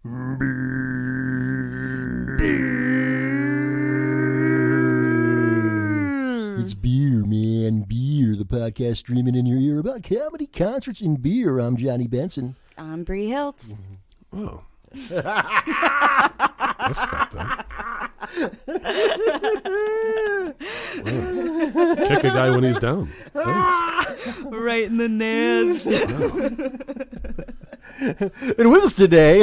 It's beer, man. Beer, the podcast streaming in your ear about comedy, concerts, and beer. I'm Jonny Benson. I'm Briizy Hiltz. Oh. That's fucked up. Wow. Check a guy when he's down. Thanks. Right in the nads. And with us today,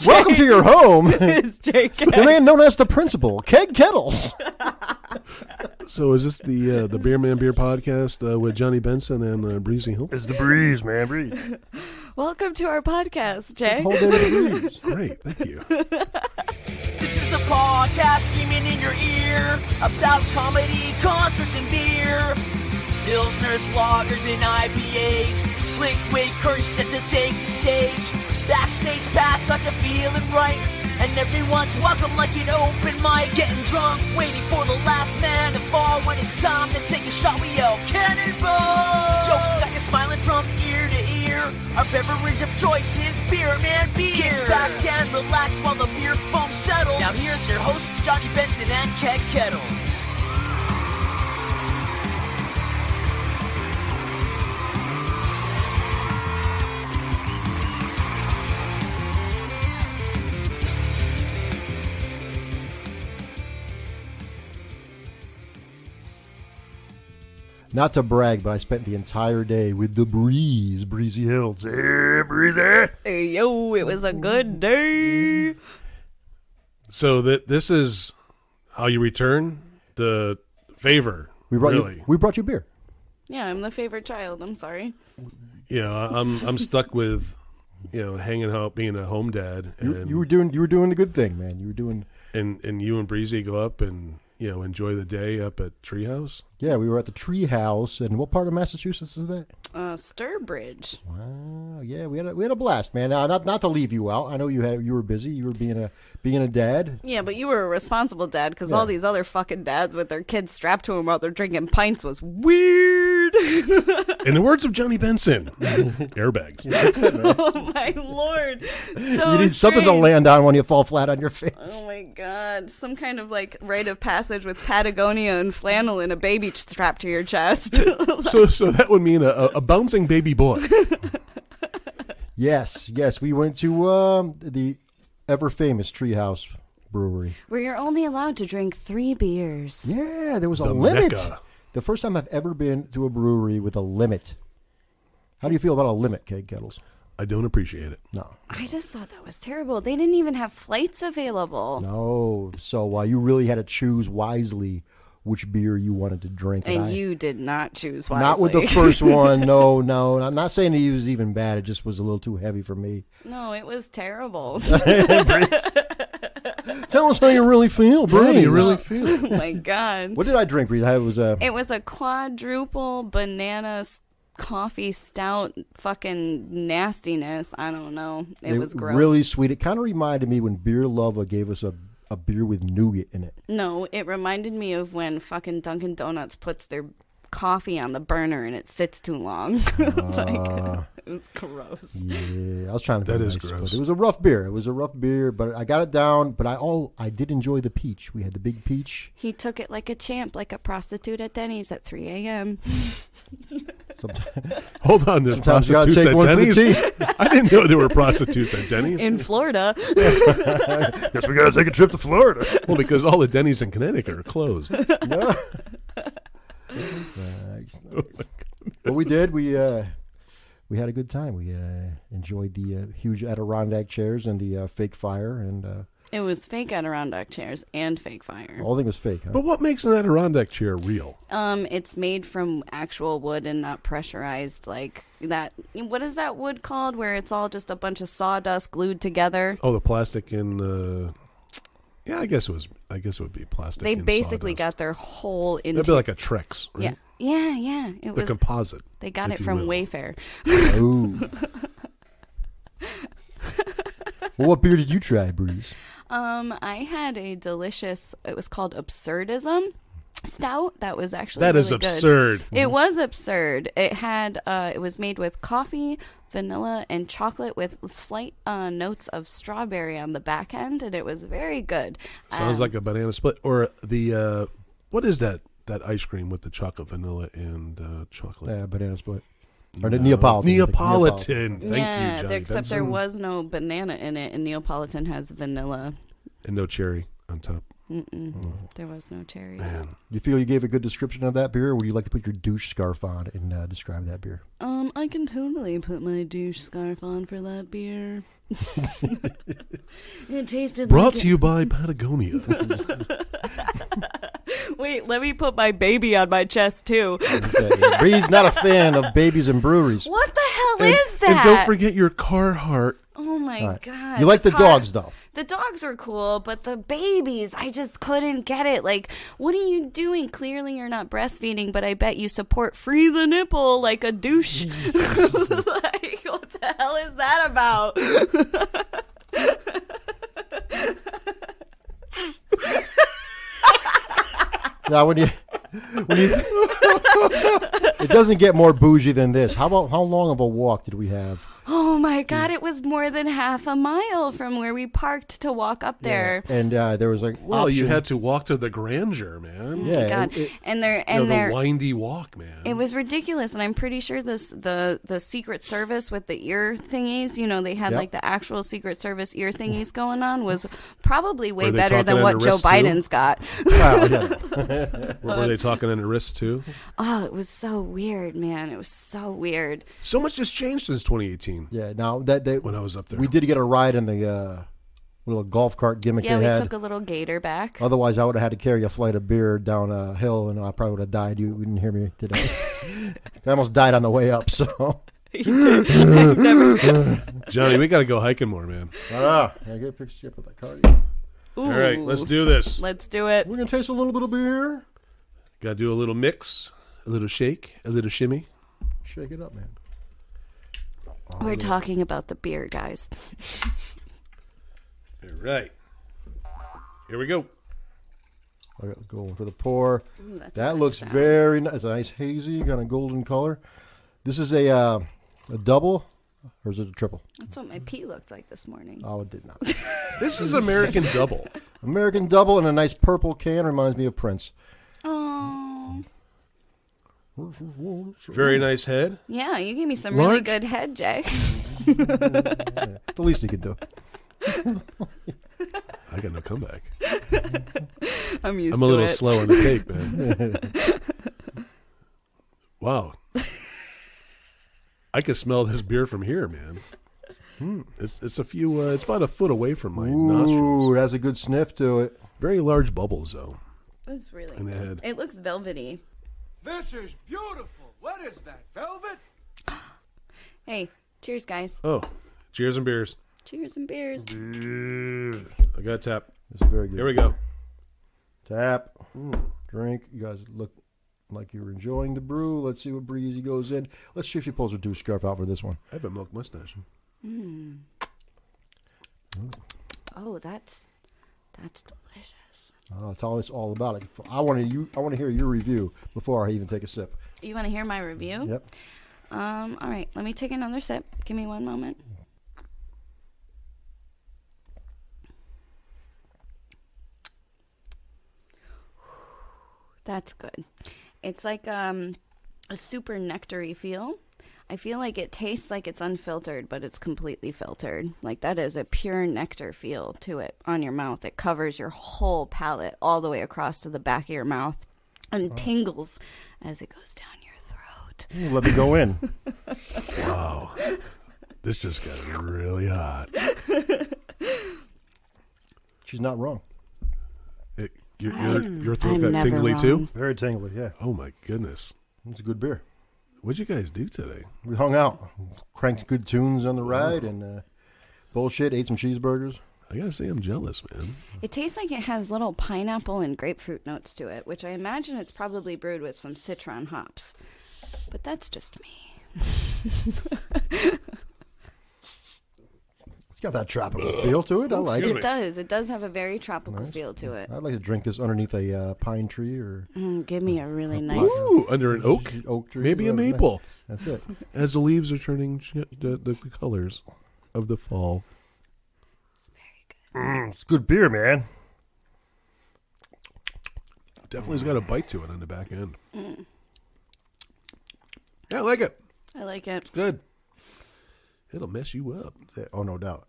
welcome to your home, the man known as the principal, Keg Kettles. So is this the Beer Man Beer podcast with Jonny Benson and Briizy Hiltz? It's the Briize, man, Briize. Welcome to our podcast, Jay. Whole day with the Briize. Great, thank you. This is the podcast streaming in your ear about comedy, concerts, and beer. Pilsners, lagers, and IPAs. Liquid courage just to take the stage. Backstage pass got you feeling right. And everyone's welcome like an open mic. Getting drunk, waiting for the last man to fall. When it's time to take a shot, we yell cannonball. Jokes got you smiling from ear to ear. Our beverage of choice is beer, man, beer. Get back and relax while the beer foam settles. Now here's your hosts, Jonny Benson and Keg Kettles. Not to brag, but I spent the entire day with the Briize, Briizy Hiltz. Hey, Briize. Hey, yo, it was a good day. So this is how you return the favor. We brought really. we brought you beer. Yeah, I'm the favorite child. I'm sorry. Yeah, I'm stuck with, hanging out, being a home dad. And, You were doing the good thing, man. You were doing. and you and Briizy go up and enjoy the day up at Treehouse. Yeah, we were at the Treehouse, and what part of Massachusetts is that? Sturbridge. Wow, yeah, we had a blast, man. Not to leave you out. I know you were busy. You were being a dad. Yeah, but you were a responsible dad because Yeah. all these other fucking dads with their kids strapped to them while they're drinking pints was weird. In the words of Jonny Benson, airbags. That's it, man. Oh my lord! So You need something to strange. land on when you fall flat on your face. Oh my god! Some kind of rite of passage with Patagonia and flannel and a baby strapped to your chest. So that would mean a bouncing baby boy. Yes, we went to the ever famous Treehouse Brewery. Where you're only allowed to drink 3 beers. Yeah, there was a The limit. Mecca. The first time I've ever been to a brewery with a limit. How do you feel about a limit, Keg Kettles? I don't appreciate it. No. I just thought that was terrible. They didn't even have flights available. No. So you really had to choose wisely which beer you wanted to drink. And you did not choose wisely. Not with the first one. No. I'm not saying he was even bad. It just was a little too heavy for me. No, it was terrible. Tell us how you really feel, Brii. How do you really feel? Oh my god. What did I drink, Brii? It was a quadruple banana coffee stout fucking nastiness. I don't know. It was gross. Really sweet. It kind of reminded me when Beer Lover gave us a beer with nougat in it. No, it reminded me of when fucking Dunkin' Donuts puts their coffee on the burner and it sits too long. It was gross. Yeah, I was trying to be That is nice, gross. but it was a rough beer. But I got it down. But I did enjoy the peach. We had the big peach. He took it like a champ, like a prostitute at Denny's at 3 a.m. Hold on, there's Sometimes you gotta prostitutes take at one for the Denny's? team. I didn't know there were prostitutes at Denny's. in Florida. Guess we gotta take a trip to Florida. Well, because all the Denny's in Connecticut are closed. No. Nice. What we did, we had a good time. We enjoyed the huge Adirondack chairs and the fake fire, and It was fake Adirondack chairs and fake fire. all thing was fake. Huh? But what makes an Adirondack chair real? It's made from actual wood and not pressurized like that. What is that wood called where it's all just a bunch of sawdust glued together? Oh, the plastic in. Yeah, I guess it would be plastic. They and basically sawdust. got their whole into. That'd be like a Trex, right? Yeah. It The was. composite. They got if it you from will. Wayfair. Ooh. Well, what beer did you try, Briize? I had a delicious. It was called Absurdism stout. That was actually That really is good. absurd. It was absurd. It had. It was made with coffee, vanilla and chocolate with slight notes of strawberry on the back end, and it was very good. Sounds like a banana split. Or the, what is that ice cream with the chocolate, vanilla, and chocolate? Yeah, banana split. Or the Neapolitan. Neapolitan. Thank you, Johnny except Benson. there was no banana in it, and Neapolitan has vanilla. And no cherry on top. There was no cherries. Man. You feel you gave a good description of that beer, or would you like to put your douche scarf on and describe that beer? I can totally put my douche scarf on for that beer. It tasted Brought like to you by Patagonia. Wait, let me put my baby on my chest, too. Bree's not a fan of babies and breweries. What the hell is that? And don't forget your Carhartt. Oh, my Right. God. You like the dogs, though. The dogs were cool, but the babies, I just couldn't get it. Like, what are you doing? Clearly you're not breastfeeding, but I bet you support free the nipple like a douche. Like, what the hell is that about? Now, when you it doesn't get more bougie than this. How long of a walk did we have? Oh my God, it was more than half a mile from where we parked to walk up there. Yeah. And there was like Well, you had to walk to the grandeur, man. Yeah, God. The windy walk, man. It was ridiculous, and I'm pretty sure the Secret Service with the ear thingies, they had like the actual Secret Service ear thingies going on, was probably way better than what Joe Biden's got. Were they talking on the wrist too? Oh, it was so weird, man. It was so weird. So much has changed since 2018. Yeah, now When I was up there, we did get a ride in the little golf cart gimmick Yeah, they we had. took a little gator back. Otherwise, I would have had to carry a flight of beer down a hill, and I probably would have died. You didn't hear me today. I almost died on the way up. So, Johnny, we got to go hiking more, man. I get a picture up with that card. All right, let's do this. Let's do it. We're gonna taste a little bit of beer. Got to do a little mix, a little shake, a little shimmy. Shake it up, man. We're talking about the beer, guys. All right. Here we go. Going for the pour. Ooh, that's a That good looks sound. very nice. It's a nice hazy, kind of golden color. This is a double, or is it a triple? That's what my pee looked like this morning. Oh, it did not. This is American Double. American double in a nice purple can. Reminds me of Prince. Oh. Very nice head. Yeah, you gave me some really Large? good head, Jay. The least he could do. I got no comeback. I'm used I'm to a little it. slow on the take, man. Wow. I can smell this beer from here, man. It's a few. It's about a foot away from my nostrils. Ooh, it has a good sniff to it. Very large bubbles, though. It's really In the good. head. It looks velvety. This is beautiful. What is that, velvet? Hey, cheers, guys. Oh, cheers and beers. Cheers and beers. I got a tap. It's very good. Here we go. Tap. Drink. You guys look like you're enjoying the brew. Let's see what Briizy goes in. Let's see if she pulls her douche scarf out for this one. I have a milk mustache. Oh, that's delicious. Tell us all about it. I want to hear your review before I even take a sip. You want to hear my review? Yep. All right. Let me take another sip. Give me one moment. That's good. It's like a super nectar-y feel. I feel like it tastes like it's unfiltered, but it's completely filtered. Like that is a pure nectar feel to it on your mouth. It covers your whole palate all the way across to the back of your mouth and tingles as it goes down your throat. Let me go in. Wow. This just got really hot. She's not wrong. Your throat I'm got never tingly wrong. too? Very tingly, yeah. Oh, my goodness. It's a good beer. What'd you guys do today? We hung out, cranked good tunes on the ride, and bullshit, ate some cheeseburgers. I gotta say, I'm jealous, man. It tastes like it has little pineapple and grapefruit notes to it, which I imagine it's probably brewed with some citron hops. But that's just me. It's got that tropical feel to it. I like Excuse it. me. It does. It does have a very tropical Nice. feel to it. I'd like to drink this underneath a pine tree or Give me a really nice. Ooh, under an oak, oak tree. maybe a whatever. maple. That's it. As the leaves are turning the colors of the fall. It's very good. It's good beer, man. Definitely's got a bite to it on the back end. Yeah, I like it. I like it. Good. It'll mess you up. Oh, no doubt.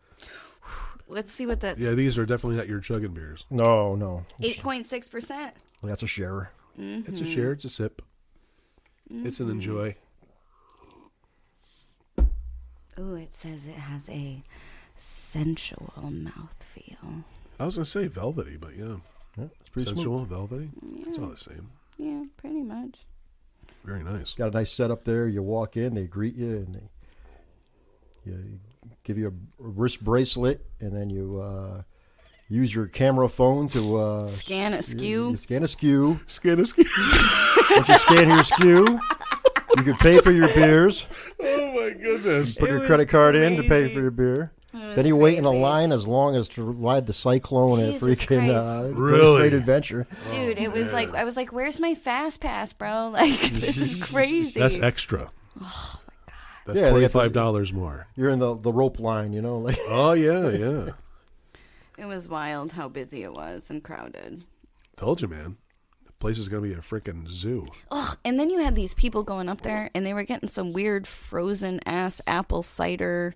Let's see what that's. Yeah, these are definitely not your chugging beers. No. 8.6%. That's a sharer. It's a share. It's a sip. It's an enjoy. Ooh, it says it has a sensual mouthfeel. I was going to say velvety, but yeah. Yeah, it's pretty Sensual, velvety. It's all Yeah. the same. Yeah, pretty much. Very nice. Got a nice setup there. You walk in, they greet you, and they give you a wrist bracelet, and then you use your camera phone to Scan a you skew. scan a skew. Skin is skin. Once you scan your skew, you can pay for your beers. Oh my goodness. Put It your was credit card in to pay crazy. for your beer. It was Then you wait in a crazy. line as long as to ride the cyclone and Jesus freaking Christ. Really? great adventure. Dude, it was like, I was like, where's my fast pass, bro? Like, this is crazy. That's extra. Oh my God. That's Yeah, they got the- $25 more. You're in the rope line, you know, like Oh, yeah. It was wild how busy it was and crowded. Told you, man. The place is going to be a freaking zoo. Ugh, and then you had these people going up there, and they were getting some weird frozen-ass apple cider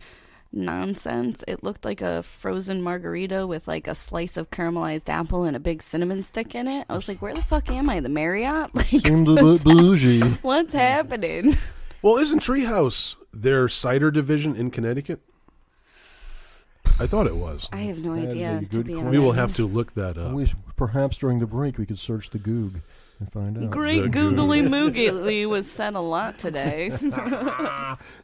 nonsense. It looked like a frozen margarita with, like, a slice of caramelized apple and a big cinnamon stick in it. I was like, where the fuck am I? The Marriott? Like, seemed a bit bougie. what's happening? Well, isn't Treehouse their cider division in Connecticut? I thought it was. I have no That is idea, a to good be question. honest. We will have to look that up. Perhaps during the break we could search the Goog and find out. Great The googly moogly was said a lot today.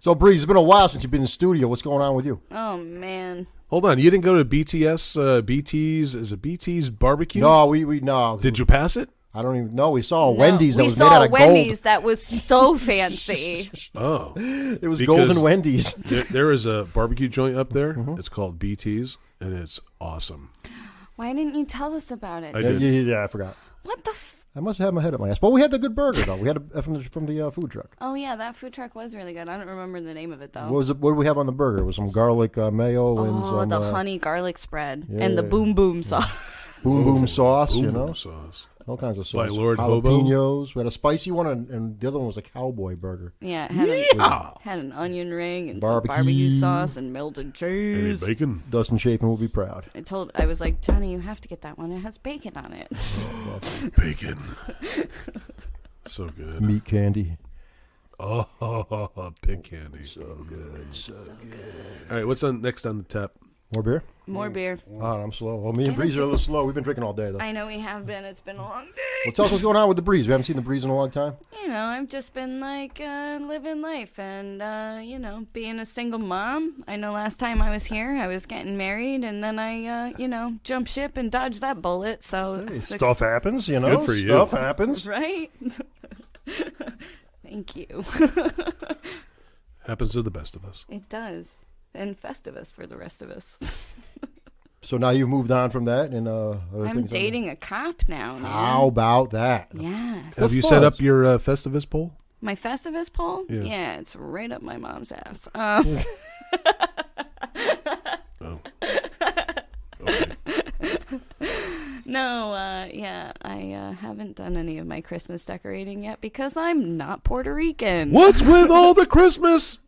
So, Bree, it's been a while since you've been in the studio. What's going on with you? Oh, man. Hold on. You didn't go to BT's, is it BT's barbecue? No, we no. Did you pass it? I don't even know. We saw a No, Wendy's that we was saw made out of Wendy's gold. that was so fancy. Oh. It was Because- golden Wendy's. There is a barbecue joint up there. Mm-hmm. It's called BT's, and it's awesome. Why didn't you tell us about it? I did. Yeah, I forgot. What the I must have my head up my ass. But we had the good burger though. We had it from the food truck. Oh, yeah, that food truck was really good. I don't remember the name of it, though. What was it? What did we have on the burger? It was some garlic mayo and Oh, some the honey garlic spread and the yeah. boom boom sauce. boom boom sauce. Boom you know, sauce. all kinds of By sauce. Lord Hobo? Jalapenos. We had a spicy one, and the other one was a cowboy burger. Yeah, it had an onion ring and some barbecue Barbecue. sauce and melted Any cheese. bacon? Dustin Chapin will be proud. I was like, Johnny, you have to get that one. It has bacon on it. Bacon. So good. Meat candy. Oh, pig candy. So good. All right, what's next on the tap? More beer? More beer. Oh, I'm slow. Well, me and Breeze are a little slow. We've been drinking all day though. I know we have been. It's been a long day. Well, tell us what's going on with the Breeze. We haven't seen the Breeze in a long time. You know, I've just been like living life and, being a single mom. I know last time I was here, I was getting married, and then I, jumped ship and dodged that bullet. So Stuff happens, you know. Good for you. Stuff happens. right? Thank you. Happens to the best of us. It does. And Festivus for the rest of us. So now you've moved on from that, and other I'm things. dating a cop now, man. How about that? Yes. Have you fun. set up your Festivus poll? My Festivus poll? Yeah. It's right up my mom's ass. Oh. Okay. No, I haven't done any of my Christmas decorating yet because I'm not Puerto Rican. What's with all the Christmas?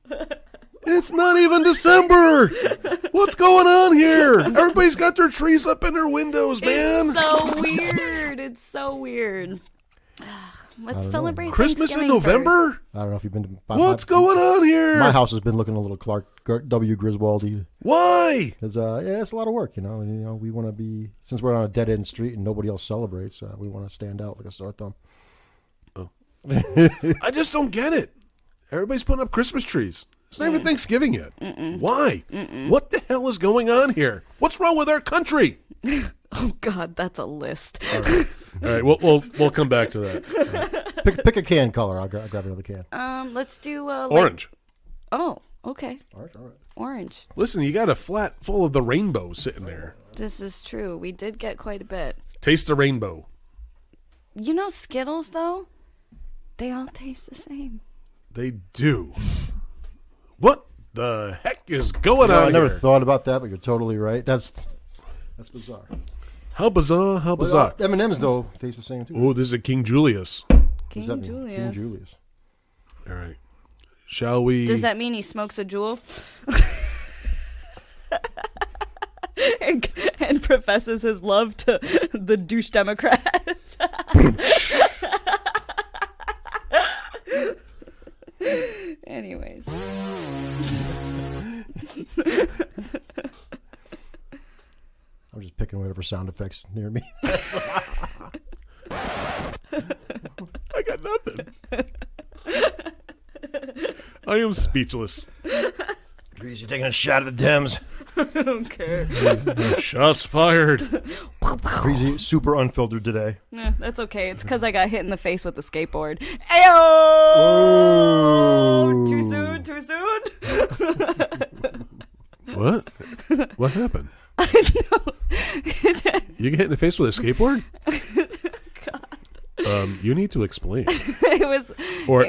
It's not even December. What's going on here? Everybody's got their trees up in their windows, man. It's so weird. It's so weird. Let's celebrate Christmas in Thanksgiving November? first. I don't know if you've been to What's going on here? My house has been looking a little Clark W. Griswoldy. Why? Because it's a lot of work, you know. We want to be, since we're on a dead end street and nobody else celebrates, we want to stand out like a sore thumb. I just don't get it. Everybody's putting up Christmas trees. It's not even Thanksgiving yet. Why? What the hell is going on here? What's wrong with our country? Oh God, that's a list. All right. We'll come back to that. Pick a can color. I'll grab another can. Let's do Orange. Oh, Okay. All right. Orange. Listen, you got a flat full of the rainbow sitting there. This is true. We did get quite a bit. Taste the rainbow. You know Skittles, though? They all taste the same. They do. What the heck is going I on never here? thought about that, but you're totally right. That's bizarre. How bizarre, how bizarre. M&M's, though, taste the same, too. Oh, this is a King Julius. King Julius. All right. Shall we? Does that mean he smokes a jewel? and professes his love to the douche Democrats. Anyways. I'm just picking whatever sound effects near me. I got nothing. I am speechless. Briizy, you taking a shot at the Dems. I don't care. Shots fired. Briizy, super unfiltered today. Yeah, that's okay. It's because I got hit in the face with the skateboard. Ayo! Whoa. Too soon? Too soon? What? What happened? You get hit in the face with a skateboard? You need to explain. It was.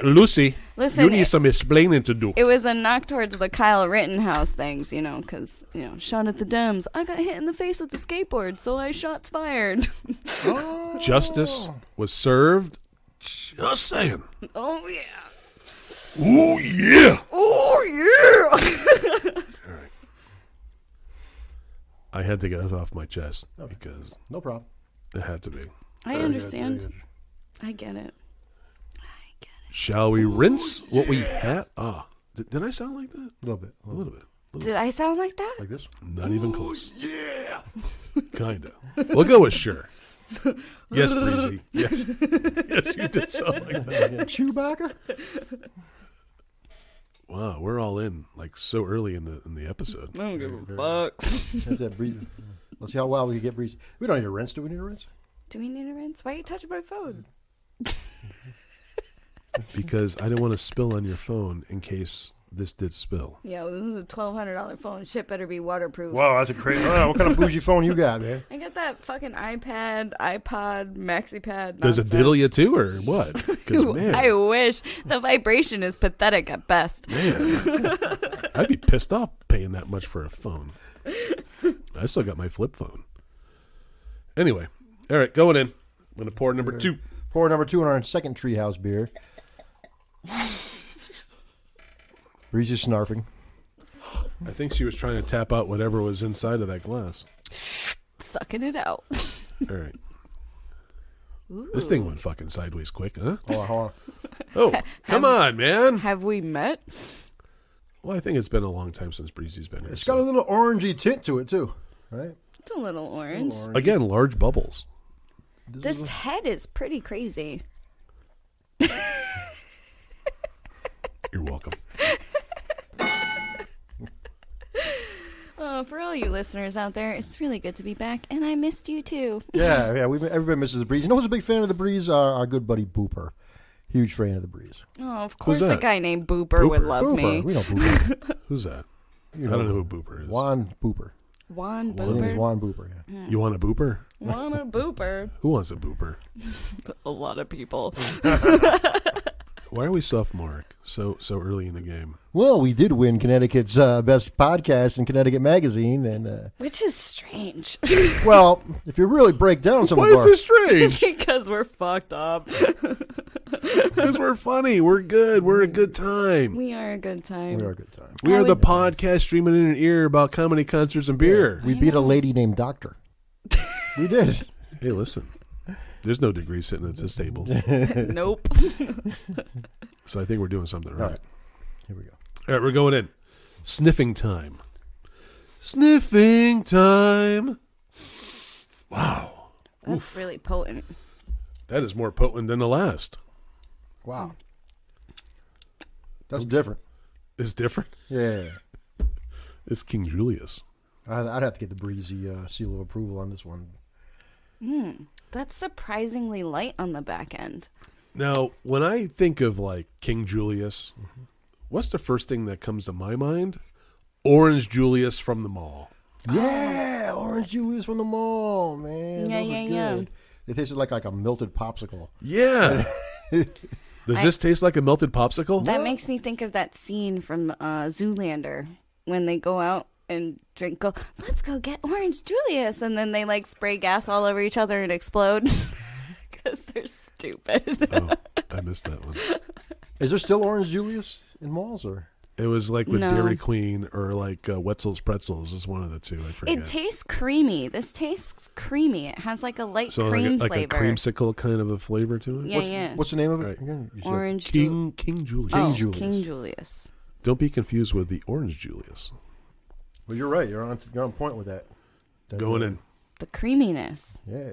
Lucy, Listen, you need some explaining to do. It was a knock towards the Kyle Rittenhouse things, because, shot at the Dems. I got hit in the face with the skateboard, so I shots fired. Justice was served. Just saying. Oh, yeah. Oh, yeah. Oh, yeah. All right. I had to get this off my chest because No problem. it had to be. I understand. I get it. Shall we rinse what we had? Did I sound like that? A little bit. A little bit. Did I sound like that? Like this? Not even close. Yeah. Kinda. We'll go with sure. Yes, Briizy. Yes. Yes, you did sound like that. Chewbacca? Wow, we're all in like so early in the episode. I don't give a fuck. That's that Briizy. Let's see how well we can get Briizy. We don't need a rinse. Do we need a rinse? Do we need a rinse? Why are you touching my phone? Because I didn't want to spill on your phone in case this did spill. Yeah, well, this is a $1,200 phone. Shit better be waterproof. Wow, that's a crazy. What kind of bougie phone you got, man? I got that fucking iPad, iPod, MaxiPad. Does it diddle you too, or what? 'Cause, man, I wish. The vibration is pathetic at best. man, I'd be pissed off paying that much for a phone. I still got my flip phone. Anyway, all right, going in. I'm going to pour number 2. Pour number 2 in our second Treehouse beer. Briizy's snarfing. I think she was trying to tap out whatever was inside of that glass. Sucking it out. All right. Ooh. This thing went fucking sideways quick, huh? Hold on. Oh, come on, man. Have we met? Well, I think it's been a long time since Briizy's been here. It's got a little orangey tint to it, too. Right? It's a little orange. Again, large bubbles. This head is pretty crazy. You're welcome. For all you listeners out there, it's really good to be back, and I missed you too. Yeah. Everybody misses the Briizy. You know who's a big fan of the Briizy? Our good buddy Booper. Huge fan of the Briizy. Oh, of course, that? a guy named Booper would love Booper. me. We know Booper. Who's that? I don't know who Booper is. Juan Booper. Juan His name is Booper. Juan Booper, yeah. You want a Booper? Want a Booper. Who wants a Booper? A lot of people. Why are we sophomoric so early in the game? Well, we did win Connecticut's best podcast in Connecticut Magazine, and Which is strange. well, if you really break down some Why of is our, this strange? Because we're fucked up. Because we're funny. We're good. We're a good time. We are a good time. we are a good time. We I are the would- podcast streaming in your ear about comedy, concerts, and beer. We beat a lady named Doctor. We did. Hey, listen. There's no degree sitting at this table. Nope. So I think we're doing something right. All right, here we go. All right, we're going in. Sniffing time. Sniffing time. Wow. That's really potent. That is more potent than the last. Wow, that's different. It's different. Yeah, It's King Julius. I'd have to get the Briizy seal of approval on this one. That's surprisingly light on the back end. Now, when I think of like King Julius, what's the first thing that comes to my mind? Orange Julius from the mall. Yeah, Orange Julius from the mall, man. Yeah, Those are yeah. good. They tasted like a melted popsicle. Yeah. Does this taste like a melted popsicle? That makes me think of that scene from Zoolander when they go out and let's go get Orange Julius. And then they like spray gas all over each other and explode because they're stupid. Oh, I missed that one. Is there still Orange Julius in malls or? It was like with No. Dairy Queen or like Wetzel's Pretzels is one of the two. I forget. It tastes creamy. This tastes creamy. It has like a light cream like flavor. a creamsicle kind of a flavor to it. Yeah, What's the name of it Right. again? You said- Orange King Julius. Oh, Julius. King Julius. Don't be confused with the Orange Julius. Well, you're right. You're on point with that. Going in. The creaminess. Yeah.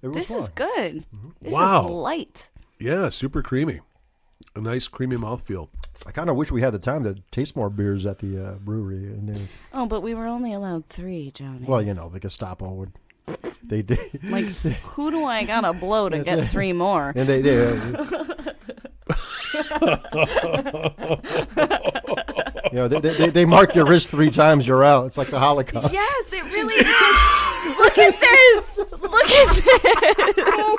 It was This fun. is good. This Wow. is light. Yeah, super creamy. A nice creamy mouthfeel. I kind of wish we had the time to taste more beers at the brewery. And then, Oh, but we were only allowed 3, Johnny. well, you know, the Gestapo would. They did. Like, who do I gotta blow to get 3 more? And they you know, they mark your wrist 3 times, you're out. It's like the Holocaust. Yes, it really is. Look at this. Look at this.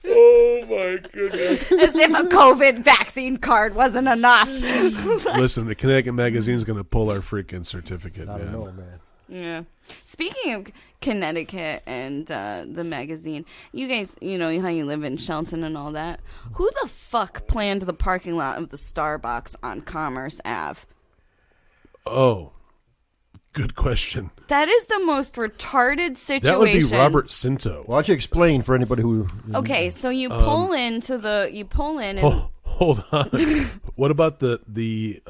Oh my goodness. As if a COVID vaccine card wasn't enough. Listen, the Connecticut Magazine's going to pull our freaking certificate, I man. don't know, man. Yeah. Speaking of Connecticut and the magazine, you guys, you know how you live in Shelton and all that. Who the fuck planned the parking lot of the Starbucks on Commerce Ave? Oh, good question. That is the most retarded situation. That would be Robert Cinto. Why don't you explain for anybody who... Okay, so you pull in and Hold on. What about the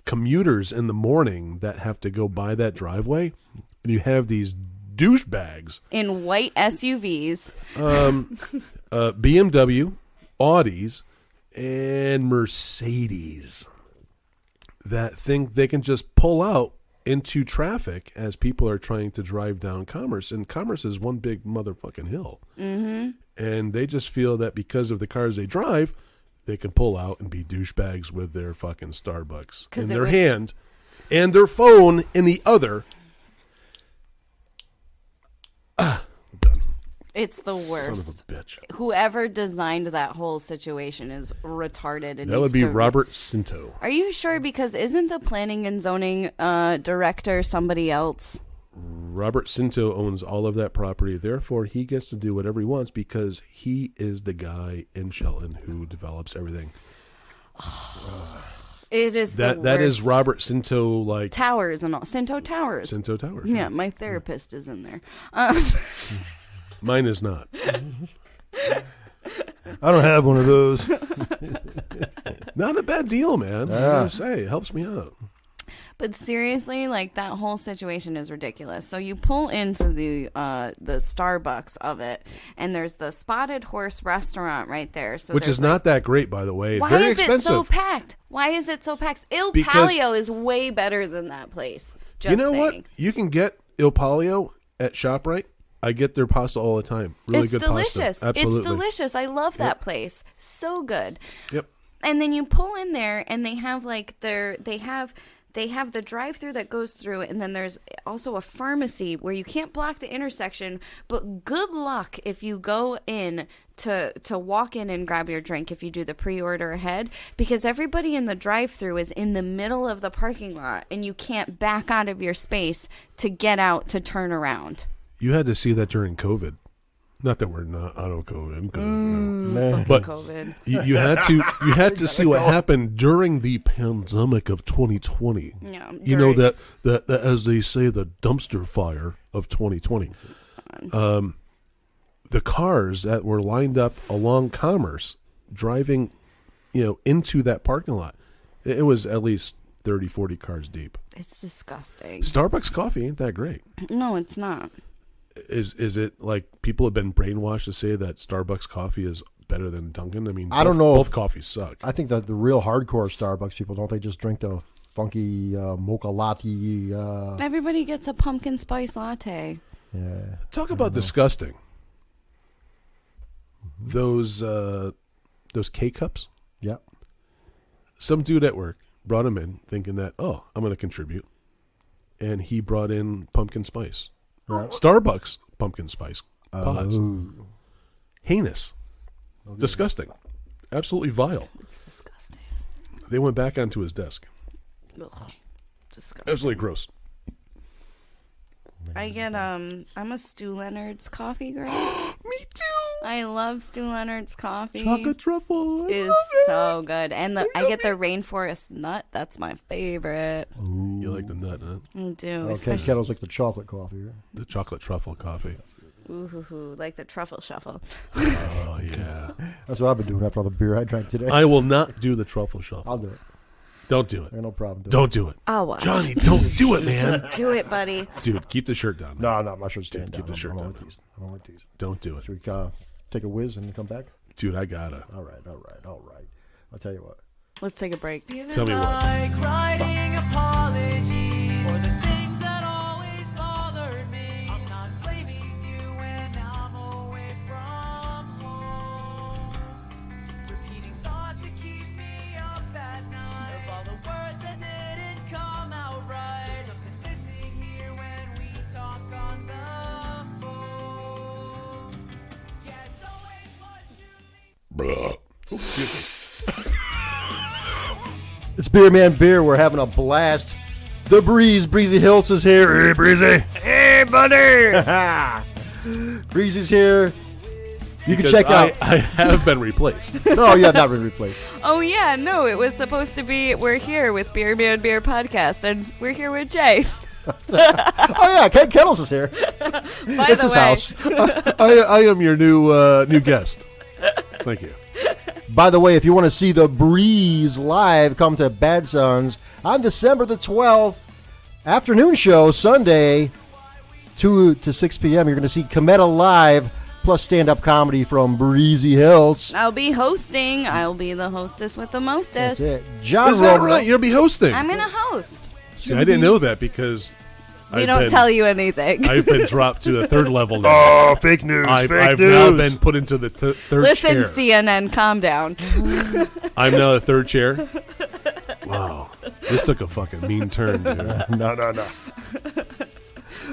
commuters in the morning that have to go by that driveway? And you have these douchebags, in white SUVs. BMW, Audis, and Mercedes that think they can just pull out into traffic as people are trying to drive down Commerce. And Commerce is one big motherfucking hill. Mm-hmm. And they just feel that because of the cars they drive, they can pull out and be douchebags with their fucking Starbucks in their hand and their phone in the other. I'm done. It's the worst. Son of a bitch. Whoever designed that whole situation is retarded. That would be Robert Cinto. Are you sure? Because isn't the planning and zoning director somebody else? Robert Cinto owns all of that property. Therefore, he gets to do whatever he wants because he is the guy in Shelton who develops everything. It is That is Robert Cinto, like Towers and all. Cinto Towers. Cinto Towers. Yeah, my therapist is in there. Mine is not. I don't have one of those. Not a bad deal, man. I gotta say, it helps me out. But seriously, like, that whole situation is ridiculous. So you pull into the Starbucks of it, and there's the Spotted Horse restaurant right there. So Which is not that great, by the way. Why Very is expensive. it so packed? Why is it so packed? Il Because- Palio is way better than that place. Just You know saying. what? You can get Il Palio at ShopRite. I get their pasta all the time. Really It's good delicious. pasta. Absolutely. It's delicious. I love that place. So good. Yep. And then you pull in there, and they have like they have the drive-through that goes through, and then there's also a pharmacy where you can't block the intersection. But good luck if you go in to walk in and grab your drink if you do the pre-order ahead, because everybody in the drive-through is in the middle of the parking lot, and you can't back out of your space to get out to turn around. You had to see that during COVID. Not that we're not out of COVID, Man. but COVID. you had to see what happened during the pandemic of 2020. Yeah, You know that as they say, the dumpster fire of 2020. The cars that were lined up along Commerce, driving, into that parking lot, it was at least 30, 40 cars deep. It's disgusting. Starbucks coffee ain't that great. No, it's not. Is it like people have been brainwashed to say that Starbucks coffee is better than Dunkin'? I mean, I don't know Both if- coffees suck. I think that the real hardcore Starbucks people, don't they just drink the funky mocha latte? Everybody gets a pumpkin spice latte. Yeah. Talk about disgusting. Those those K-cups. Yep. Some dude at work brought them in thinking that, I'm going to contribute. And he brought in pumpkin spice. Right. Starbucks pumpkin spice pods. Ooh. Heinous. Okay. Disgusting. Absolutely vile. It's disgusting. They went back onto his desk. Ugh. Disgusting. Absolutely gross. I get I'm a Stu Leonard's coffee girl. Me too. I love Stu Leonard's coffee. Chocolate truffle. Is so good. And I get the rainforest nut. That's my favorite. You like the nut, huh? I do. Okay, kettle's like the chocolate coffee, right? The chocolate truffle coffee. Ooh, like the truffle shuffle. Oh, yeah. That's what I've been doing after all the beer I drank today. I will not do the truffle shuffle. I'll do it. Don't do it. I got no problem doing Don't do it. I'll watch. Johnny, don't do it, man. Do it, buddy. Dude, keep the shirt down. it. No, my shirt's staying Dude, down. keep the shirt I don't down. like these. I don't like these. Don't do it. Should we take a whiz and then come back? Dude, I gotta. All right. I'll tell you what. Let's take a break. Tell me what. Like writing apologies for the things that always bothered me. I'm not blaming you when I'm away from home. Repeating thoughts that keep me up at night. Of all the words that didn't come out right. There's something missing here when we talk on the phone. Yeah, it's always what you need. It's Beer Man Beer. We're having a blast. The Briizy Hiltz is here. Hey, Briizy. Hey, buddy. Briizy's here. You can Because check out. I have been replaced. No, you have not been replaced. Oh, yeah. No, it was supposed to be we're here with Beer Man Beer Podcast, and we're here with Jay. Oh, yeah. Ken Kettles is here. By It's the his way, house. I am your new guest. Thank you. By the way, if you want to see the Briize live, come to Bad Sons on December the 12th. Afternoon show, Sunday, 2 to 6 p.m. You're going to see Cometa live, plus stand-up comedy from Briizy Hiltz. I'll be hosting. I'll be the hostess with the mostest. That's it. John Is that Romano. right? You'll be hosting. I'm going to host. See, I didn't know that because We don't tell you anything. I've been dropped to the third level now. Oh, fake news. I've fake now news. been put into the third Listen, chair. CNN, calm down. I'm now the third chair. Wow. This took a fucking mean turn, dude. No.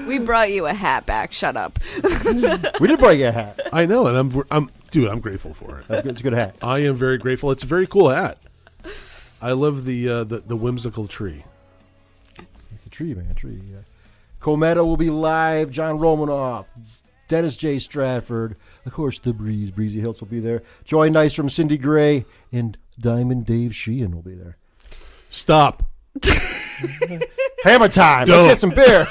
We brought you a hat back. Shut up. We did bring you a hat. I know, and I'm grateful for it. That's good. It's a good hat. I am very grateful. It's a very cool hat. I love the whimsical tree. It's a tree, man. Tree. Yeah. Cometa will be live. John Romanoff, Dennis J. Stratford, of course, the Briizy Hiltz will be there. Joy Nystrom, Cindy Gray, and Diamond Dave Sheehan will be there. Stop. Hammer time. Don't. Let's get some beer.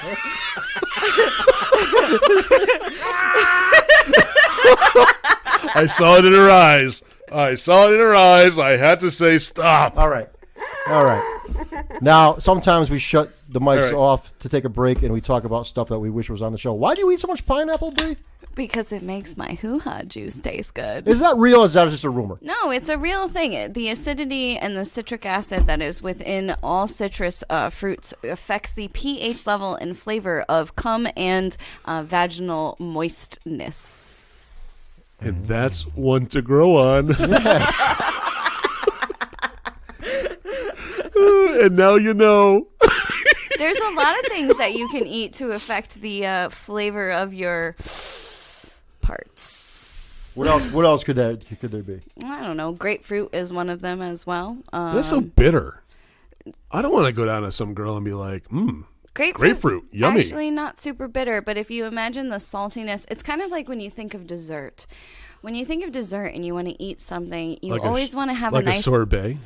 I saw it in her eyes. I had to say stop. All right. Now, sometimes we shut the mics All right. off to take a break, and we talk about stuff that we wish was on the show. Why do you eat so much pineapple, Brii? Because it makes my hoo-ha juice taste good. Is that real, or is that just a rumor? No, it's a real thing. The acidity and the citric acid that is within all citrus fruits affects the pH level and flavor of cum and vaginal moistness. And that's one to grow on. Yes. And now you know. There's a lot of things that you can eat to affect the flavor of your parts. What else could there be? I don't know. Grapefruit is one of them as well. That's so bitter. I don't want to go down to some girl and be like, grapefruit, yummy. Actually, not super bitter, but if you imagine the saltiness, it's kind of like when you think of dessert. When you think of dessert and you want to eat something, you like always want to have like a nice sorbet.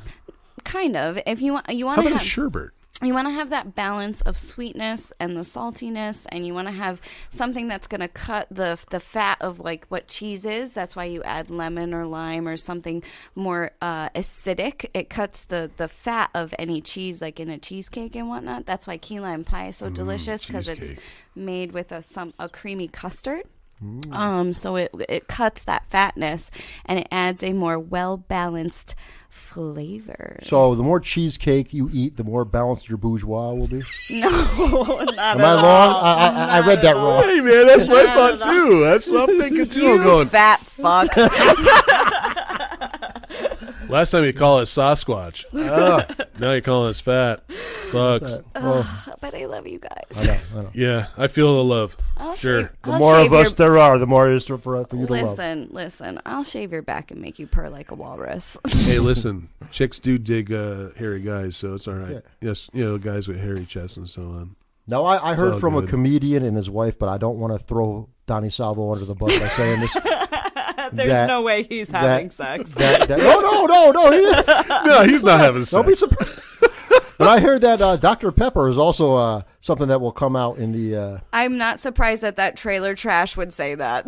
kind of. If you want How to about have a sherbet? you want to have that balance of sweetness and the saltiness, and you want to have something that's going to cut the fat of like what cheese is. That's why you add lemon or lime or something more acidic. It cuts the fat of any cheese, like in a cheesecake and whatnot. That's why key lime pie is so delicious, because it's cheesecake. made with a creamy custard. So it cuts that fatness and it adds a more well-balanced flavor. So the more cheesecake you eat, the more balanced your bourgeois will be. No, not Am I wrong? I read that wrong. Hey, man, that's what I thought, too. That's what I'm thinking, too. I'm You going, fat fucks. Last time you called it Sasquatch. Now you're calling us fat. Bucks. But I love you guys. I know. Yeah, I feel the love. I'll Sure. shave- The I'll more shave of us your- there are, the more it is for you to love. Listen. I'll shave your back and make you purr like a walrus. Hey, listen, chicks do dig hairy guys, so it's all right. Yeah. Yes, guys with hairy chests and so on. Now, I heard all from a good. comedian and his wife, but I don't want to throw Donnie Salvo under the bus by saying this. There's no way he's having sex. No. No, he's not having sex. Don't be surprised. But I heard that Dr. Pepper is also something that will come out in the... I'm not surprised that trailer trash would say that.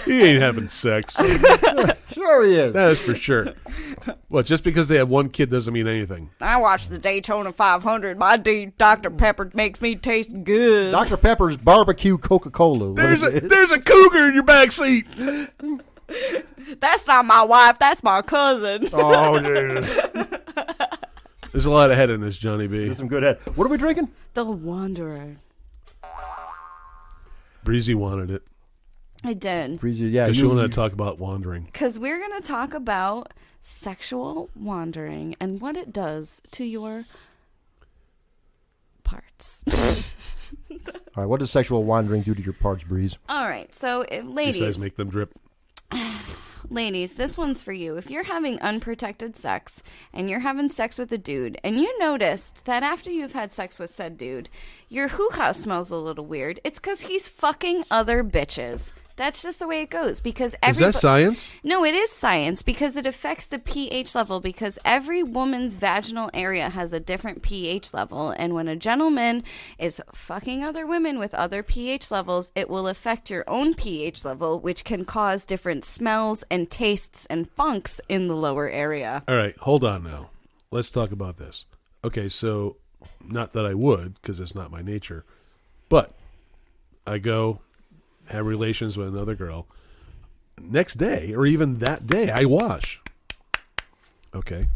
He ain't having sex. Sure he is. That is for sure. Well, just because they have one kid doesn't mean anything. I watched the Daytona 500. My Dr. Pepper makes me taste good. Dr. Pepper's barbecue Coca-Cola. There's a cougar in your back seat. That's not my wife. That's my cousin. Oh, dude. There's a lot of head in this, Johnny B. There's some good head. What are we drinking? The Wanderer. Briizy wanted it. I did. Briizy, yeah. Because she wanted to talk about wandering. Because we're going to talk about sexual wandering and what it does to your parts. All right, what does sexual wandering do to your parts, Briize? All right. So, Besides ladies. make them drip. Ladies, this one's for you. If you're having unprotected sex and you're having sex with a dude and you noticed that after you've had sex with said dude, your hoo-ha smells a little weird, it's because he's fucking other bitches. That's just the way it goes. Because Is that science? No, it is science because it affects the pH level because every woman's vaginal area has a different pH level. And when a gentleman is fucking other women with other pH levels, it will affect your own pH level, which can cause different smells and tastes and funks in the lower area. All right, hold on now. Let's talk about this. Okay, so not that I would because it's not my nature, but I go have relations with another girl. Next day, or even that day, I wash. Okay,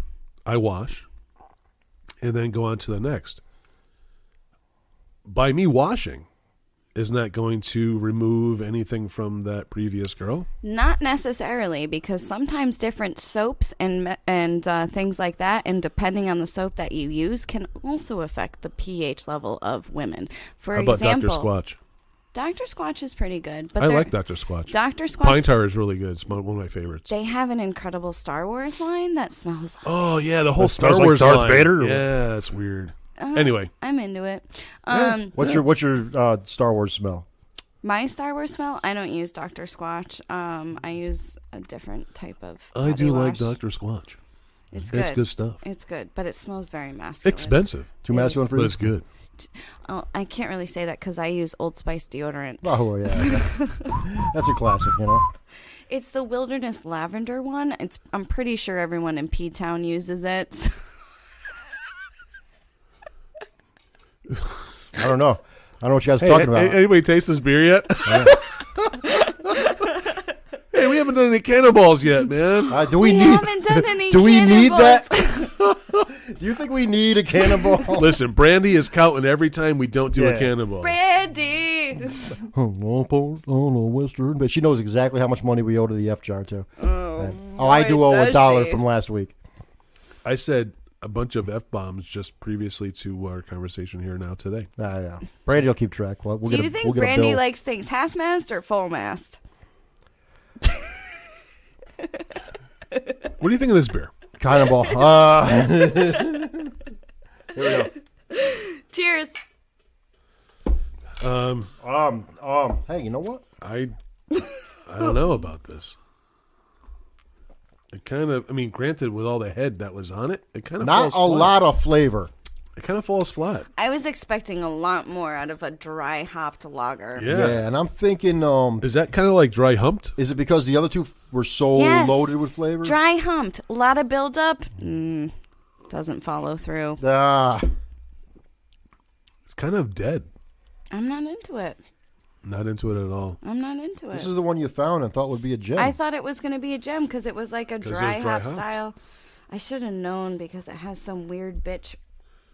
I wash, and then go on to the next. By me washing, isn't that going to remove anything from that previous girl? Not necessarily, because sometimes different soaps and things like that, and depending on the soap that you use, can also affect the pH level of women. For How about example, Dr. Squatch? Dr. Squatch is pretty good. But I like Dr. Squatch. Dr. Squatch, Pine Tar is really good. It's one of my favorites. they have an incredible Star Wars line that smells. Oh, yeah, the whole Star smells like Wars Darth line. Vader? Yeah, it's weird. Anyway. I'm into it. What's your Star Wars smell? My Star Wars smell, I don't use Dr. Squatch. I use a different type of I body do like wash. Dr. Squatch. It's good. It's good stuff. It's good, but it smells very masculine. Expensive, Too masculine for but you? it's good. Oh, I can't really say that because I use Old Spice deodorant. Oh, yeah. That's a classic, you know? It's the Wilderness Lavender one. I'm pretty sure everyone in P-Town uses it. I don't know. I don't know what you guys are talking about. Anybody taste this beer yet? Hey, we haven't done any cannonballs yet, man. Do we We need? haven't done any Do we need cannonballs. that? Do you think we need a cannonball? Listen, Brandy is counting every time we don't do a Yeah. cannonball. Brandy! Western, but she knows exactly how much money we owe to the F jar too. I do boy, owe does $1 she. from last week. I said a bunch of F-bombs just previously to our conversation here now today. Yeah. Brandy will keep track. We'll Do you think Brandy likes things half-mast or full-mast? What do you think of this beer? cannonball? Here we go. Cheers. Hey, you know what? I don't know about this. It kind of, I mean, granted, with all the head that was on it, it kind of Not falls a flat. lot of flavor. It kind of falls flat. I was expecting a lot more out of a dry hopped lager. Yeah. And I'm thinking, Is that kind of like dry humped? is it because the other two were so Yes. loaded with flavor? Dry humped. A lot of buildup. Doesn't follow through. It's kind of dead. I'm not into it. Not into it at all. I'm not into it. This is the one you found and thought would be a gem. I thought it was going to be a gem because it was like a 'Cause it dry was dry hop hopped. style. I should have known because it has some weird bitch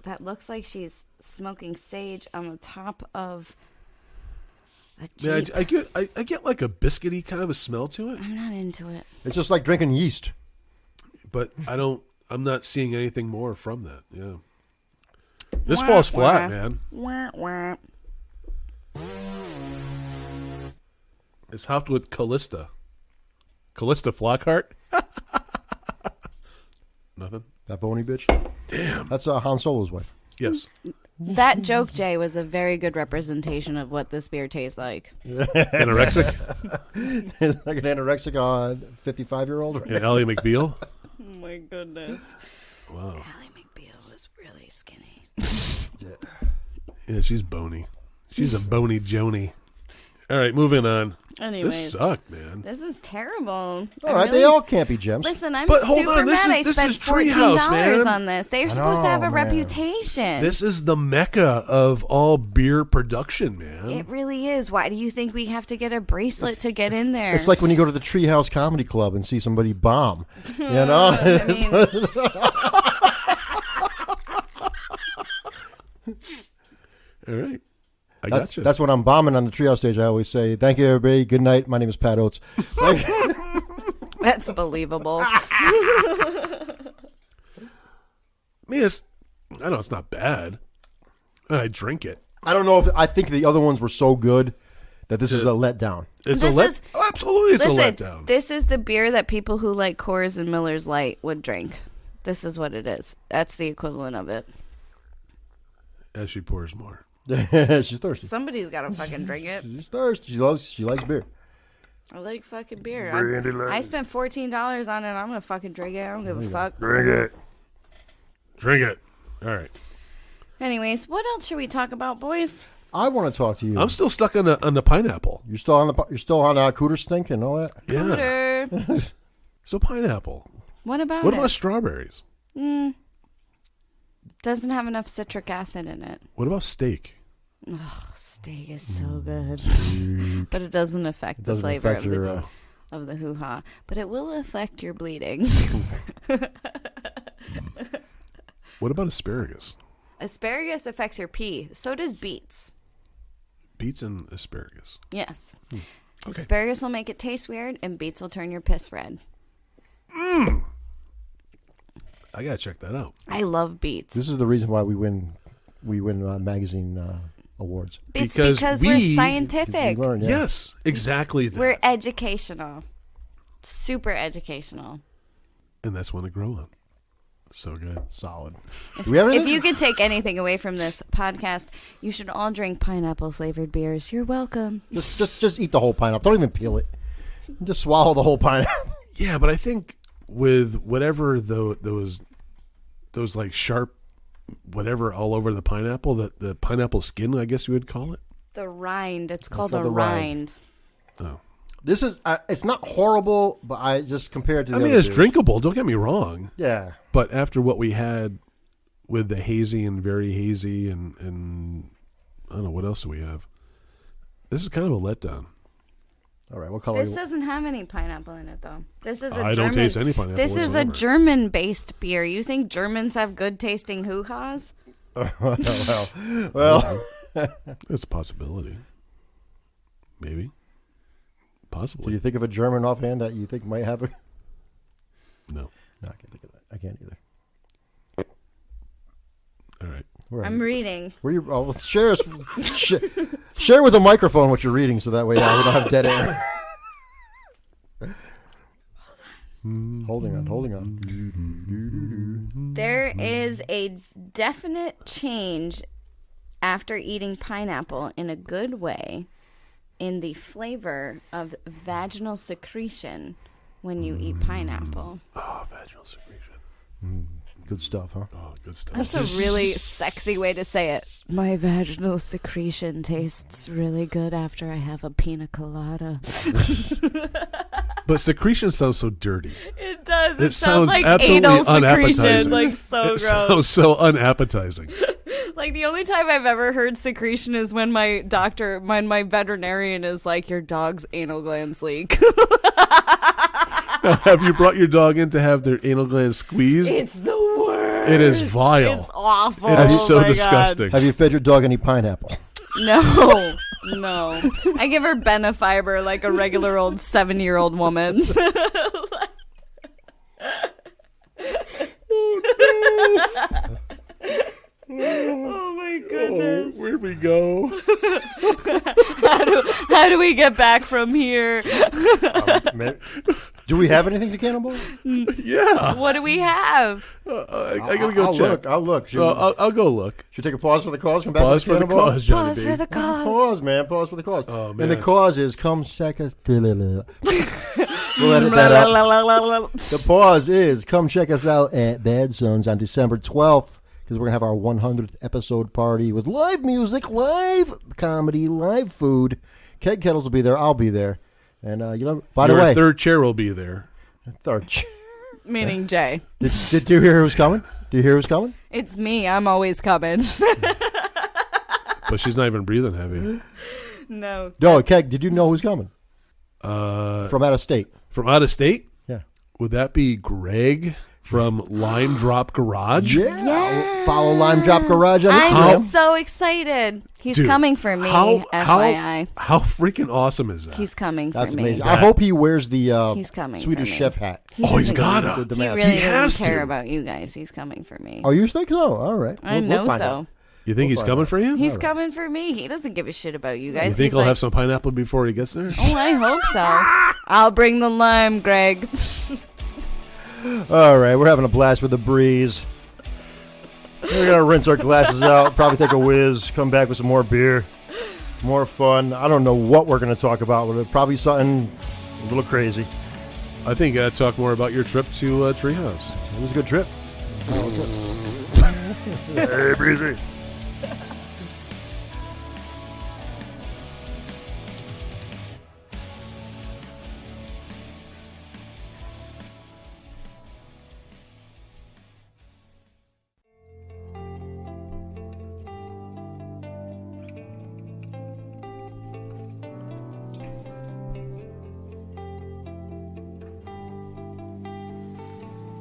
that looks like she's smoking sage on the top of Yeah, I get like a biscuity kind of a smell to it, I'm not into it. It's just like drinking yeast. but I'm not seeing anything more from that. Yeah. This falls flat, man. Wah, wah. It's hopped with Callista. Callista Flockhart? Nothing? That bony bitch. Damn. That's Han Solo's wife. Yes. That joke, Jay, was a very good representation of what this beer tastes like. Anorexic? Like an anorexic 55-year-old. And Ally McBeal? Oh my goodness. Wow. Ally McBeal was really skinny. Yeah, she's bony. She's a bony Joni. All right, moving on. Anyways, This sucked, man. this is terrible. All right, they all can't be gems. Listen, I'm But hold super on, this mad. is- I this spent is Treehouse, $14 man. on this. They're I supposed to have know, a man. reputation. This is the mecca of all beer production, man. It really is. Why do you think we have to get a bracelet to get in there? It's like when you go to the Treehouse Comedy Club and see somebody bomb. You know? I mean, All right. I got you. That's when I'm bombing on the Treehouse stage. I always say, "Thank you, everybody. Good night. My name is Pat Oates." that's believable. I know it's not bad. And I drink it. I don't know if I think the other ones were so good that this is a letdown. It's This is- absolutely it's Listen, a letdown. this is the beer that people who like Coors and Miller's Light would drink. This is what it is. That's the equivalent of it. As she pours more. She's thirsty. Somebody's got to fucking drink it. She's thirsty. She likes beer. I like fucking beer. Brandy I light. spent $14 on it. I'm gonna fucking drink it. I don't give a fuck. Drink it. Drink it. All right. Anyways, what else should we talk about, boys? I want to talk to you. I'm still stuck on the pineapple. You're still on cooter stink and all that. Yeah. Cooter. So pineapple. What about What it? about strawberries? Doesn't have enough citric acid in it. What about steak? Steak is so good, but it doesn't affect the doesn't flavor affect your, of the hoo-ha. But it will affect your bleeding. What about asparagus? Asparagus affects your pee. So does beets. Beets and asparagus. Yes. Okay. Asparagus will make it taste weird, and beets will turn your piss red. I gotta check that out. I love beets. This is the reason why we win magazine awards. It's because because we- we're scientific. We learn, yeah. Yes, exactly that. We're educational. Super educational. And that's one to grow on. So good. Solid. Do we have If anything? you could take anything away from this podcast, you should all drink pineapple flavored beers. You're welcome. Just eat the whole pineapple. Don't even peel it. Just swallow the whole pineapple. Yeah, but I think with whatever those like sharp whatever all over the pineapple, the pineapple skin, I guess you would call it. The rind. It's called called a the rind. rind. Oh. This is it's not horrible, but I just compared to the I mean, other it's two. drinkable. Don't get me wrong. Yeah. But after what we had with the hazy and very hazy and I don't know what else do we have. This is kind of a letdown. All right. What color? This doesn't have any pineapple in it, though. This is a I German. don't taste any pineapple This is a whatsoever. German-based beer. You think Germans have good tasting hoo-has? well. It's a possibility. Maybe. Do Possibly. you think of a German offhand that you think might have a? No. No, I can't think of that. I can't either. All right. Where are I'm you? reading. Where you? Oh, well, share with the microphone what you're reading, so that way we don't have dead air. Holding on. There is a definite change after eating pineapple in a good way in the flavor of vaginal secretion when you eat pineapple. Oh, vaginal secretion. Good stuff, huh? Oh, good stuff. That's a really sexy way to say it. My vaginal secretion tastes really good after I have a pina colada. But secretion sounds so dirty. It does. It sounds absolutely unappetizing. so It sounds so unappetizing. Like the only time I've ever heard secretion is when my veterinarian is like, your dog's anal glands leak. Have you brought your dog in to have their anal glands squeezed? It's the worst. It is vile. It's awful. It is Oh so my God. disgusting. Have you fed your dog any pineapple? No. No. I give her Benefiber like a regular old 7-year-old woman. Oh my goodness. Oh, where'd we go? How do we get back from here? Do we have anything to cannibal? Yeah. What do we have? I gotta go check. I'll look. I'll go look. Should we take a pause for the cause? Come back Pause to the for the cannibal? cause, Johnny Pause B. for the cause. Pause, man. Pause for the cause. Oh, And the man. cause is come check us. We'll edit that out. The pause is come check us out at Bad Sons on December 12th because we're going to have our 100th episode party with live music, live comedy, live food. Keg Kettles will be there. I'll be there. And, by the Your way, third chair will be there. third. Meaning Jay. Did you hear who's coming? Do you hear who's coming? It's me. I'm always coming. But she's not even breathing heavy. No. No, Keg, did you know who's coming? From out of state. From out of state? Yeah. Would that be Greg from Lime Drop Garage? Yeah. Follow Lime Drop Garage on I'm Instagram. so excited. He's Dude, coming for me, How FYI. freaking awesome is that? He's coming That's for me. amazing. I hope he wears the He's coming Swedish for me. chef hat. He's doesn't- gotta. The He mask. really He has doesn't care to. about you guys. He's coming for me. Oh, you think so? All right. I We'll know find so. out. You think he's find coming out. for you? He's coming for me. He doesn't give a shit about you guys. You think He's he'll like, have some pineapple before he gets there? Oh, I hope so. I'll bring the lime, Greg. All right, we're having a blast with the Briize. We're gonna rinse our glasses out, probably take a whiz, come back with some more beer, more fun. I don't know what we're gonna talk about, but probably something a little crazy. I think you gotta talk more about your trip to Treehouse. It was a good trip. Hey, Briizy.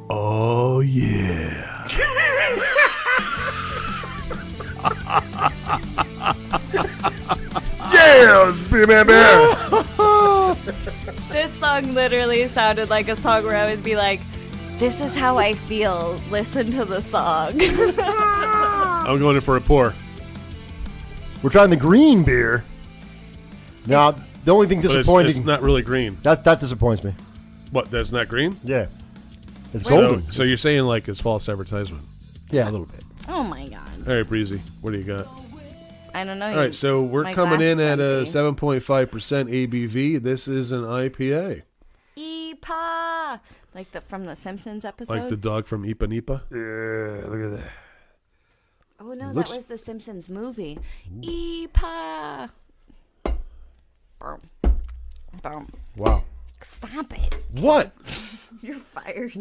Oh, yeah. Yeah, it's Beer Man Bear. This song literally sounded like a song where I would be like, this is how I feel. Listen to the song. I'm going in for a pour. We're trying the green beer. Now, the only thing But disappointing it's not really green. that disappoints me. What, that's not green? Yeah, it's So, golden. so you're saying like it's false advertisement. Yeah, a little bit. Oh my god. All right, Briizy, what do you got? I don't know. All right, so we're My coming glass in is at a empty. 7.5% ABV. This is an IPA. Eepa! Like from the Simpsons episode? Like the dog from Ipa Nipa. Yeah, look at that. Oh no, Looks- that was the Simpsons movie. Eepa! Boom. Boom. Wow. Stop it. What? You're fired.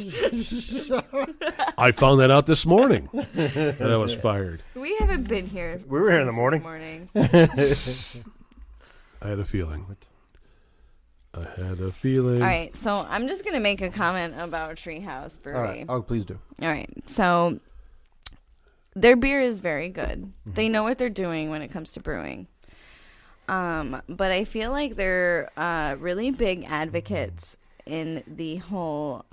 I found that out this morning. That I was fired. We haven't been here. We were here in the since morning. this morning. I had a feeling. I had a feeling. All right, so I'm just going to make a comment about Treehouse Brewery. All right. Oh, please do. All right. So their beer is very good. They know what they're doing when it comes to brewing. But I feel like they're really big advocates in the whole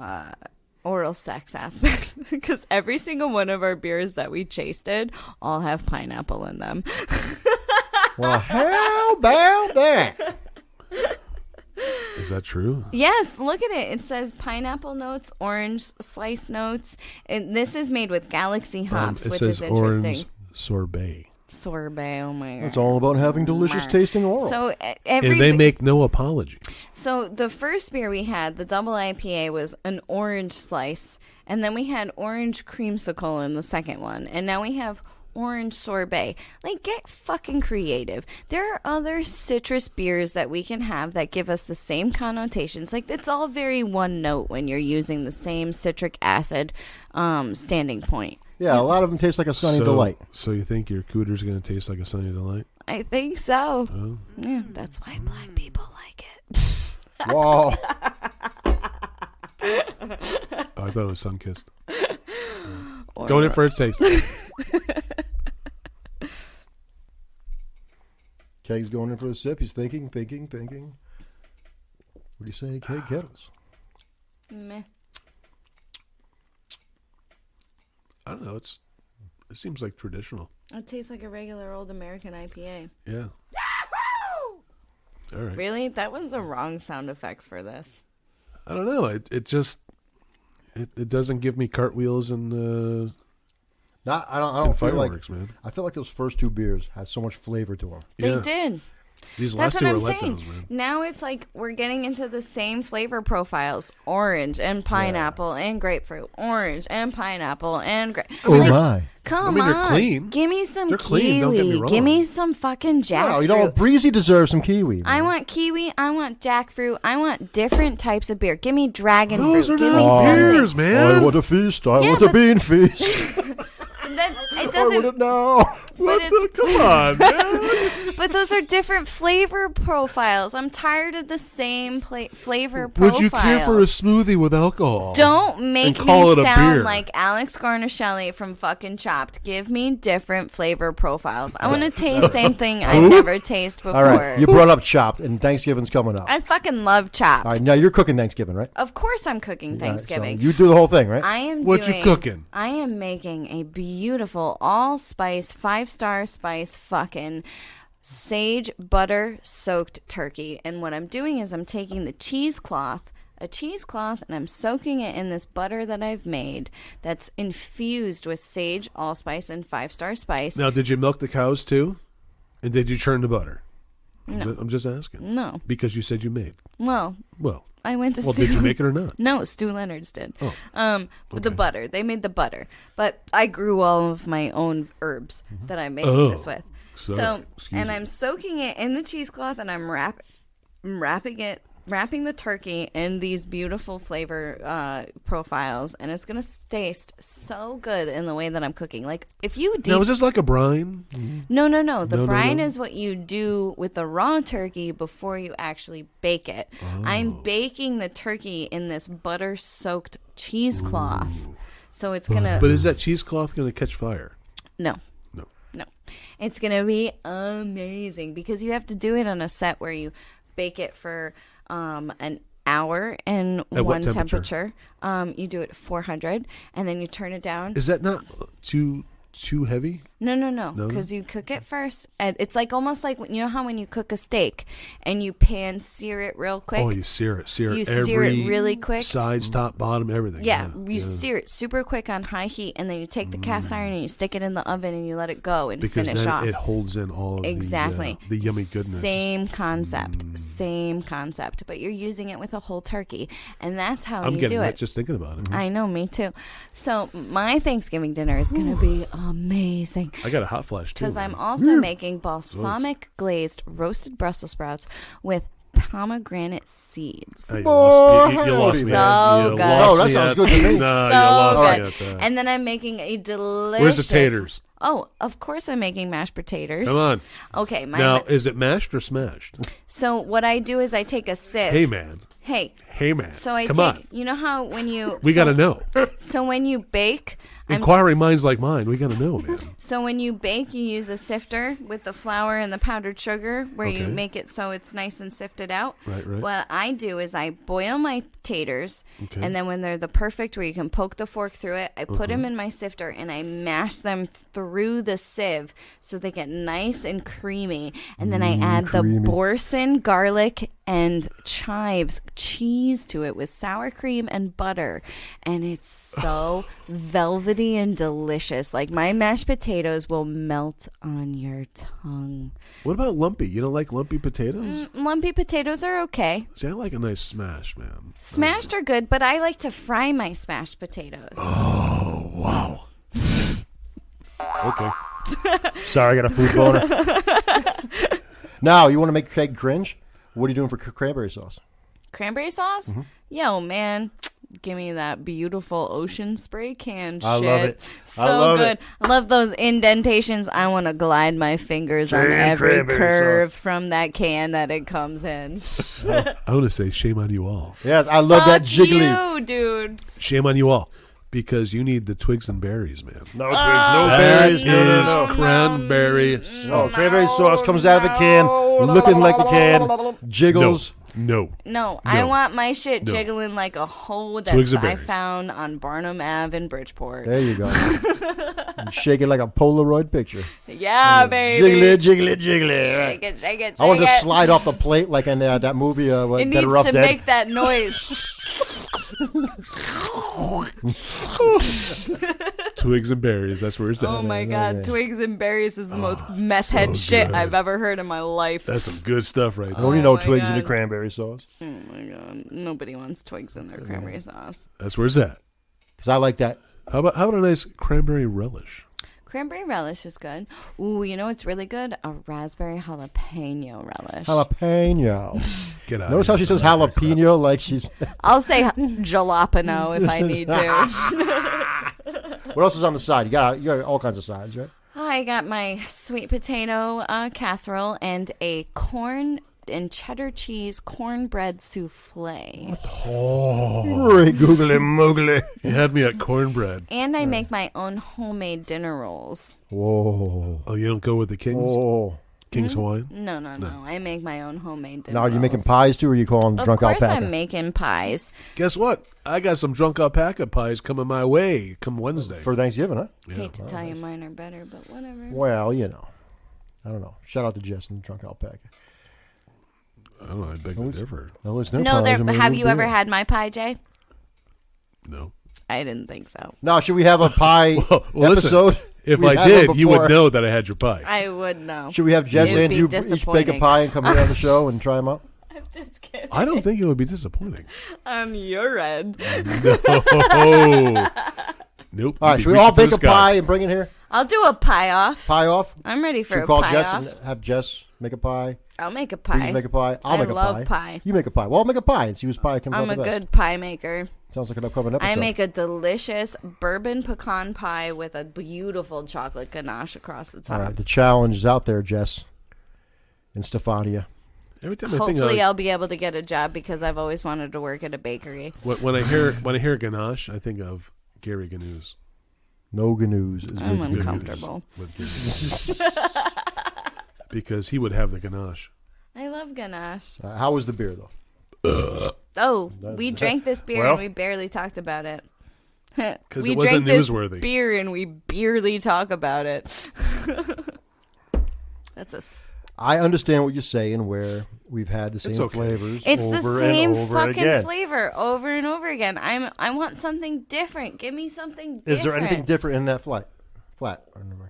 oral sex aspect because every single one of our beers that we tasted all have pineapple in them. Well, how about that? Is that true? Yes, look at it. It says pineapple notes, orange slice notes. And this is made with Galaxy hops, It which says is interesting. orange sorbet. Sorbet, oh my god. It's all about having delicious tasting oral. So And they make no apologies. So the first beer we had, the double IPA, was an orange slice, and then we had orange creamsicle in the second one, and now we have orange sorbet. Like, get fucking creative. There are other citrus beers that we can have that give us the same connotations. Like, it's all very one note when you're using the same citric acid standing point. yeah, a lot of them taste like a Sunny Delight. So you think your cooter's going to taste like a Sunny Delight? I think so. Oh. Yeah, that's why black people like it. Whoa. Oh, I thought it was Sunkissed. Going in for its taste. Keg's going in for a sip. He's thinking. What do you say, Keg Kettles? Meh. I don't know. It seems like traditional. It tastes like a regular old American IPA. Yeah. All right. Really? That was the wrong sound effects for this. I don't know. It just it doesn't give me cartwheels and I don't feel like fireworks, man. I feel like those first two beers had so much flavor to them. They did. These That's last what two I'm are saying. letdowns, man. Now it's like we're getting into the same flavor profiles: orange and pineapple and grapefruit, orange and pineapple and My! Come they're on, clean. give me some They're kiwi. clean, don't get me wrong. Give me some fucking jackfruit. Wow, Briizy deserves some kiwi. Man. I want kiwi. I want jackfruit. I want different types of beer. Give me dragon Those fruit. are Give me not something. beers, man. I want a feast. I Yeah, want a but- bean feast. That, it I want doesn't. it now. But Come on, man. But those are different flavor profiles. I'm tired of the same flavor Would profiles. you care for a smoothie with alcohol? Don't make And call me it a sound beer. like Alex Garnishelli from fucking Chopped. Give me different flavor profiles. I want to taste same thing I've never tasted before. All right, you brought up Chopped, and Thanksgiving's coming up. I fucking love Chopped. All right, now you're cooking Thanksgiving, right? Of course I'm cooking Thanksgiving. So you do the whole thing, right? I am What you doing, cooking? I am making a beautiful all-spice, 5-star spice fucking sage butter soaked turkey. And what I'm doing is I'm taking a cheesecloth, and I'm soaking it in this butter that I've made that's infused with sage, allspice, and 5-star spice. Now, did you milk the cows too? And did you churn the butter? No. I'm just asking. No. Because you said you made. Well, Well, I went to well, Stu. did you make it or not? No, Stu Leonard's did. Oh. The butter. They made the butter. But I grew all of my own herbs that I'm making Oh. this with. Sorry. So, Excuse and me. I'm soaking it in the cheesecloth, and I'm wrapping the turkey in these beautiful flavor profiles, and it's gonna taste so good in the way that I'm cooking. Like if you deep, Now, is this like a brine? no. The No, brine no. is what you do with the raw turkey before you actually bake it. I'm baking the turkey in this butter-soaked cheesecloth, so it's gonna. But is that cheesecloth going to catch fire? No. No. No. It's going to be amazing because you have to do it on a set where you bake it for an hour in At one what temperature? You do it at 400 and then you turn it down. Is that not too heavy? No, No? because you cook it first. And it's like almost like, you know how when you cook a steak and you pan sear it real quick? Oh, you sear it. You every sear it really quick. Sides, top, bottom, everything. Yeah, you sear it super quick on high heat, and then you take the cast iron and you stick it in the oven and you let it go and Because finish then off. it holds in all of Exactly. the yummy goodness. Same concept, but you're using it with a whole turkey, and that's how I'm you getting do that it. just thinking about it. I know, me too. So my Thanksgiving dinner is going to be amazing I got a hot flash too. because I'm man. also making balsamic glazed roasted Brussels sprouts with pomegranate seeds. Hey, you lost me. You lost me. So You good. lost Oh, that me sounds at- good to me. No, you So lost good. me at that. And then I'm making a delicious. Where's the taters? Oh, of course I'm making mashed potatoes. Come on. Okay, Now, is it mashed or smashed? so what I do is I take a sieve. Hey, man. Hey. Hey, man. So I Come take. on. You know how when you. We got to know. So when you bake. Inquiring minds like mine, we got to know, man. So when you bake, you use a sifter with the flour and the powdered sugar, where you Okay. make it so it's nice and sifted out. Right. What I do is I boil my taters, Okay. and then when they're the perfect, where you can poke the fork through it, I put them in my sifter and I mash them through the sieve so they get nice and creamy. And then I add creamy. the boursin, garlic, and chives cheese to it with sour cream and butter, and it's so velvety and delicious. Like my mashed potatoes will melt on your tongue. What about lumpy? You don't like lumpy potatoes? Lumpy potatoes are okay. See, I like a nice smash, man. Smashed are good, but I like to fry my smashed potatoes. Oh, wow. Okay. Sorry, I got a food boner. Now, you want to make Craig cringe? What are you doing for cranberry sauce? Cranberry sauce? Yo, man. Give me that beautiful ocean spray can I shit. love it. So I love good. it. I love those indentations. I want to glide my fingers on Can every cranberry curve sauce. from that can that it comes in. I want to say shame on you all. Yeah, I love that Fuck jiggly. you, dude. Shame on you all. because you need the twigs and berries, man. No twigs, no berries, That no. is cranberry. No, cranberry sauce comes out of the can, looking like the can, jiggles. No, I want my shit jiggling like a hoe Twigs that and I berries. found on Barnum Ave in Bridgeport. There you go. And shake it like a Polaroid picture. Yeah, baby. Jiggle it, jiggle it, jiggle it. Shake it, shake it, I want to shake it. slide off the plate like in that movie, It Better needs Off to Dead. make that noise. Twigs and berries. That's where it's at. Oh my god, twigs and berries is the most meth so head shit good. I've ever heard in my life. That's some good stuff right there. Don't you know my twigs in the God. cranberry sauce? Oh my god, nobody wants twigs in their cranberry sauce. That's where it's at. Because I like that. How about a nice cranberry relish? Cranberry relish is good. Ooh, you know what's really good? A raspberry jalapeno relish. Jalapeno. Get out. Notice how she says jalapeno like she's... I'll say jalapeno if I need to. What else is on the side? You got all kinds of sides, right? I got my sweet potato casserole and a corn and cheddar cheese cornbread souffle. Great googly moogly. You had me at cornbread. And I make my own homemade dinner rolls. Whoa. Oh, you don't go with the King's Oh. King's Hawaiian? No. I make my own homemade dinner Now, are you rolls. making pies too, or are you calling Of drunk course alpaca? I'm making pies. Guess what? I got some drunk alpaca pies coming my way come Wednesday. For Thanksgiving, huh? Hate to tell you mine are better, but whatever. Well, you know. I don't know. Shout out to Jess and drunk alpaca. I don't know. I beg to differ. Well, there's no No, pies, there. I mean, Have we'll you do ever it. had my pie, Jay? No. I didn't think so. Now, should we have a pie Well, episode? listen, if We've I had did, one you would before. know that I had your pie. I would know. Should we have Jess It would and be you each bake a disappointing. pie and come here on the show and try them out? I'm just kidding. I don't think it would be disappointing. On your end. No. Nope. All right, You'd be should we all reaching for bake the a sky. pie and bring it here? I'll do a pie off. Pie off? I'm ready for Should we a call pie Jess off. and have Jess make a pie? I'll make a You pie. make a pie? I'll make a pie. I love pie. You make a pie. Well, I'll make a pie and see whose pie comes out I'm the a best. good pie maker. Sounds like an upcoming episode. I make a delicious bourbon pecan pie with a beautiful chocolate ganache across the top. All right, the challenge is out there, Jess and Stefania. Every time I Hopefully, think I'll be able to get a job because I've always wanted to work at a bakery. when I hear ganache, I think of Gary Ganouse. No ganoos. Is I'm good. uncomfortable. With Gary Ganouse. Because he would have the ganache. I love ganache. How was the beer, though? Oh, we drank this beer Well- and we barely talked about it. 'Cause we it wasn't drank this newsworthy. beer and we barely talk about it. That's a. I understand what you're saying, where we've had the same okay. flavors It's over the same and over fucking again. flavor over and over again. I want something different. Give me something different. Is there anything different in that flat? I don't know.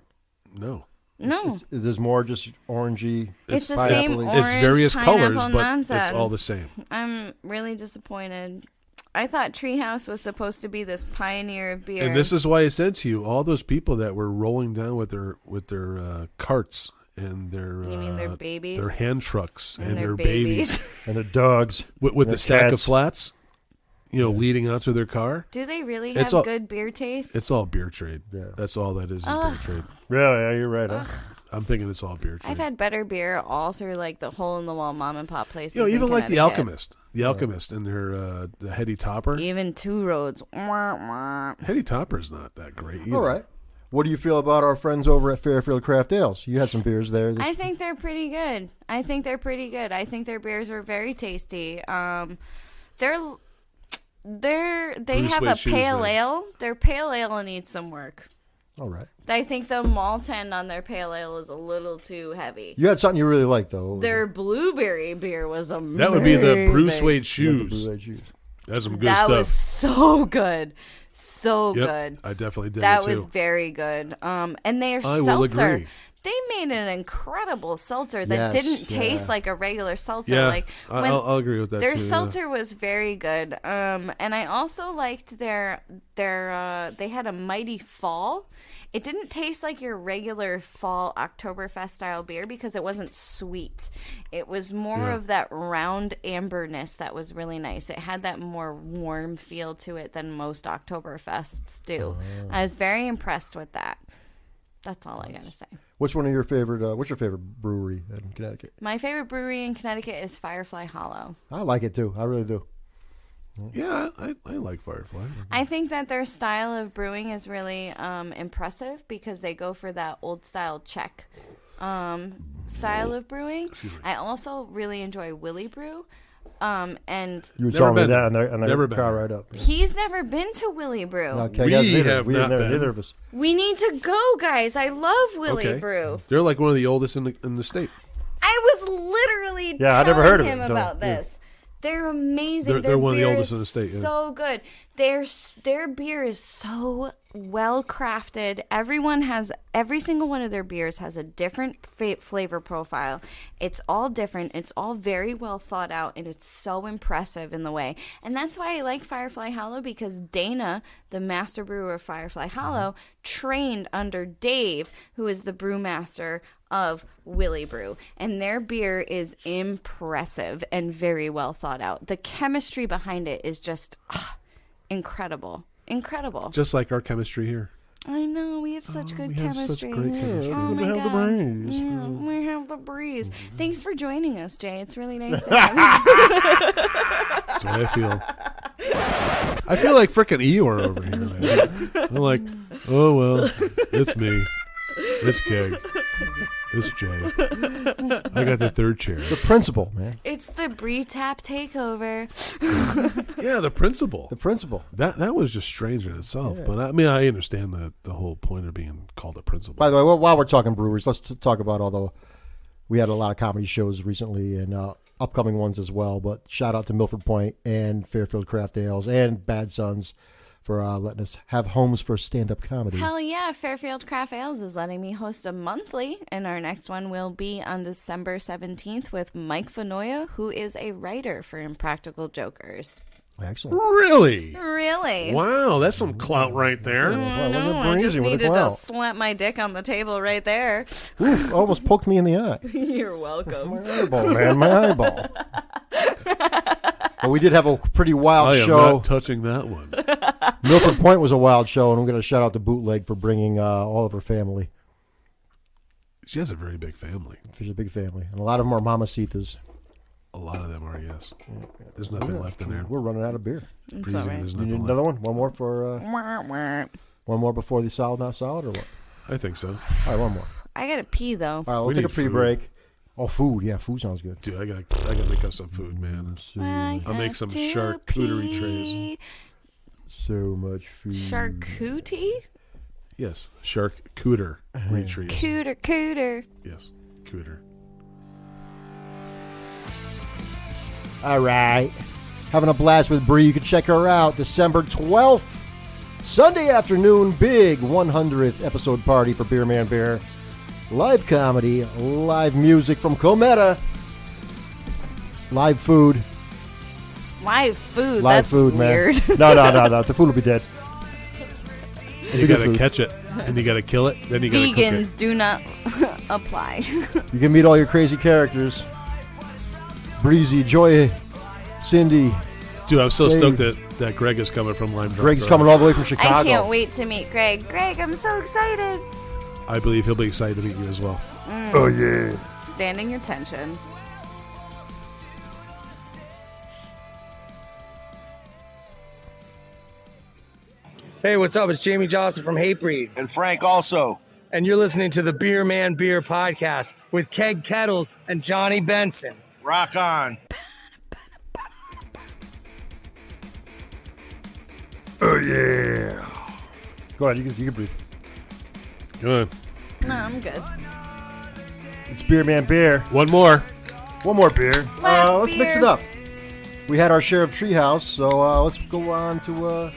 No. No, There's more just orangey. it's the pineapple-y. same It's orange various colors, pineapple but nonsense. it's all the same. I'm really disappointed. I thought Treehouse was supposed to be this pioneer of beer. And this is why I said to you, all those people that were rolling down with their carts and their You mean their babies? their hand trucks and, their their babies, And the dogs. with and the their stack of cats. flats, leading out to their car. Do they really It's have all- good beer taste? It's all beer trade. Yeah. That's all that is beer trade. Really? Yeah, you're right. Huh? I'm thinking it's all beer trade. I've had better beer all through like the hole in the wall mom and pop places. even in like the Connecticut. Alchemist. The Alchemist and their the Heady Topper. Even Two Roads. Wah, wah. Heady Topper's not that great either. All right. What do you feel about our friends over at Fairfield Craft Ales? You had some beers there. I think they're pretty good. I think their beers are very tasty. They Blue have suede a shoes, pale man. ale. Their pale ale needs some work. All right. I think the malt end on their pale ale is a little too heavy. You had something you really liked, though. Their blueberry beer was amazing. That would be the Bruce Wade You had the shoes. Blue Ridge juice. That's some good That stuff. was so good. So Yep, good. I definitely did That it too. was very good. And their I will seltzer. agree. They made an incredible seltzer that Yes, didn't taste yeah. like a regular seltzer. Yeah, Like when I'll agree with that their too. yeah. seltzer was very good. And I also liked their they had a Mighty Fall. It didn't taste like your regular fall Oktoberfest style beer because it wasn't sweet. It was more Yeah. of that round amberness that was really nice. It had that more warm feel to it than most Oktoberfests do. I was very impressed with that. That's all I gotta say. What's one of your favorite? What's your favorite brewery in Connecticut? My favorite brewery in Connecticut is Firefly Hollow. I like it too. I really do. Yeah, I like Firefly. I think that their style of brewing is really impressive because they go for that old style Czech style of brewing. I also really enjoy Willy Brew. And You were Never telling me been that there. on the Never been car there. right up. he's never been to Willy Brew. Okay, We guys, neither. have We not been. neither of us. We need to go, guys. I love Willy Okay. Brew. They're like one of the oldest in the state. I was literally Yeah, I telling never heard of him it, about yeah. this. They're amazing. They're one of the beer oldest is in the state, yeah. So good. Their beer is so well crafted. Every single one of their beers has a different flavor profile. It's all different. It's all very well thought out, and it's so impressive in the way. And that's why I like Firefly Hollow, because Dana, the master brewer of Firefly Hollow, trained under Dave, who is the brewmaster of Willy Brew, and their beer is impressive and very well thought out. The chemistry behind it is just incredible. Just like our chemistry here. I know, we have such good chemistry. Such great chemistry. Oh my We have the God. Briize. Yeah, we have the Briize. Thanks for joining us, Jay. It's really nice to have you. That's what I feel. I feel like frickin' Eeyore over here, man. I'm like, oh well, it's me. It's Keg. It's Jay. I got the third chair. The principal, man. It's the Brii Tap takeover. Yeah, the principal. The principal. That was just strange in itself. But I mean, I understand the whole point of being called a principal. By the way, while we're talking breweries, let's talk about, although we had a lot of comedy shows recently and upcoming ones as well, but shout out to Milford Point and Fairfield Craft Ales and Bad Sons for letting us have homes for stand-up comedy. Hell yeah, Fairfield Craft Ales is letting me host a monthly, and our next one will be on December 17th with Mike Fanoia, who is a writer for Impractical Jokers. Excellent. Really? Really? Wow, that's some clout right there. Well, look at I just Briizy with a needed to clout. slap my dick on the table right there. Oof, almost poked me in the eye. You're welcome. My eyeball, man. My eyeball. But we did have a pretty wild I am show. not touching that one. Milford Point was a wild show, and I'm going to shout out to Bootleg for bringing all of her family. She has a very big family. She's a big family, and a lot of them are mamacitas. A lot of them are, yes. There's nothing left in there. We're running out of beer. It's Breezy, all right. there's You need nothing another left. one? One more for one more before the solid not solid, or what? I think so. All right, one more. I gotta pee though. All right, we'll We take a need food. pre-break. Oh, food. Yeah, food sounds good. Dude, I gotta make us some food, man. I'll make some charcuterie trays. So much food. Charcuterie? Yes, charcuterie trees. Cooter. Yes, cooter. All right. Having a blast with Brii. You can check her out December 12th, Sunday afternoon. Big 100th episode party for Beer Man Bear. Live comedy, live music from Cometa. Live food. Live food. Live That's food, weird. man. No. The food will be dead. You good gotta food. catch it, and you gotta kill it, then you gotta cook it. Vegans do not apply. You can meet all your crazy characters. Briizy, Joy, Cindy. Dude, I'm so Dave. stoked that Greg is coming from Lime Drop Greg's Drive. coming all the way from Chicago. I can't wait to meet Greg. Greg, I'm so excited. I believe he'll be excited to meet you as well. Oh, yeah. Standing your tension. Hey, what's up? It's Jamie Johnson from Hatebreed, And Frank also. and you're listening to the Beer Man Beer Podcast with Keg Kettles and Johnny Benson. Rock on. Oh, yeah. Go ahead. You can breathe. Good. No, I'm good. It's Beer Man Beer. One more. One more beer. Last Let's mix beer. it up. We had our share of Treehouse, so let's go on to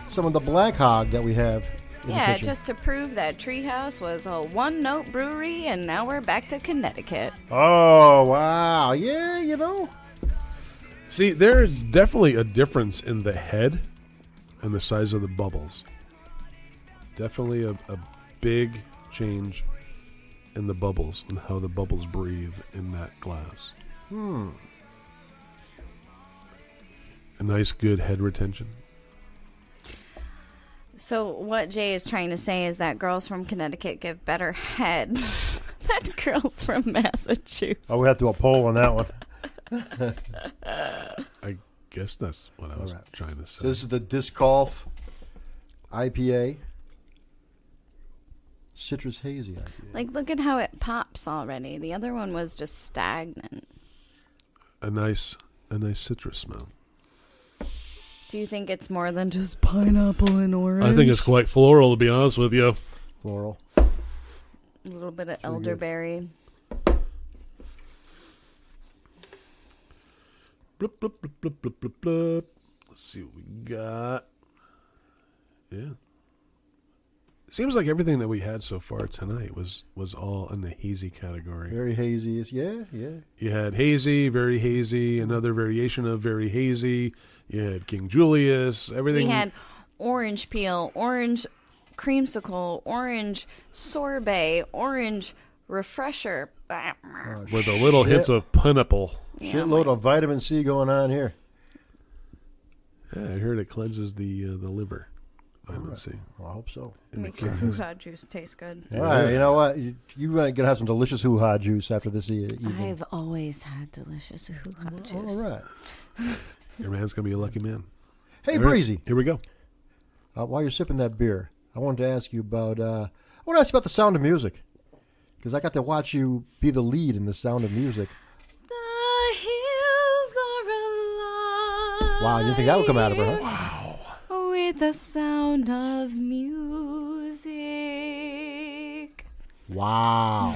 some of the Black Hog that we have in the Yeah, kitchen. just to prove that Treehouse was a one-note brewery, and now we're back to Connecticut. Oh, wow. Yeah, you know. See, there's definitely a difference in the head and the size of the bubbles. Definitely a big change in the bubbles and how the bubbles breathe in that glass. A nice, good head retention. So what Jay is trying to say is that girls from Connecticut give better head than girls from Massachusetts. Oh, we have to do a poll on that one. I guess that's what I was All right. trying to say. So this is the Disc Golf IPA. Citrus Hazy IPA. Like, look at how it pops already. The other one was just stagnant. A nice citrus smell. Do you think it's more than just pineapple and orange? I think it's quite floral, to be honest with you. Floral. A little bit of elderberry. Blup, blup, blup, blup, blup, blup, blup. Let's see what we got. Yeah. Seems like everything that we had so far tonight was all in the hazy category. Very hazy. Yeah. You had hazy, very hazy, another variation of very hazy. You had King Julius, everything. We had orange peel, orange creamsicle, orange sorbet, orange refresher. with a little hints of pineapple. Shitload of vitamin C going on here. Yeah, I heard it cleanses the liver. Vitamin C. Well, I hope so. Makes your hoo-ha juice taste good. All right, you know what? You're going to have some delicious hoo-ha juice after this evening. I've always had delicious hoo-ha juice. All right. Your man's going to be a lucky man. Hey, All right, Briizy. here we go. While you're sipping that beer, I wanted to ask you about the Sound of Music. Because I got to watch you be the lead in The Sound of Music. The hills are alive. Wow, you didn't think that would come out of her, huh? Wow. With the sound of music. Wow.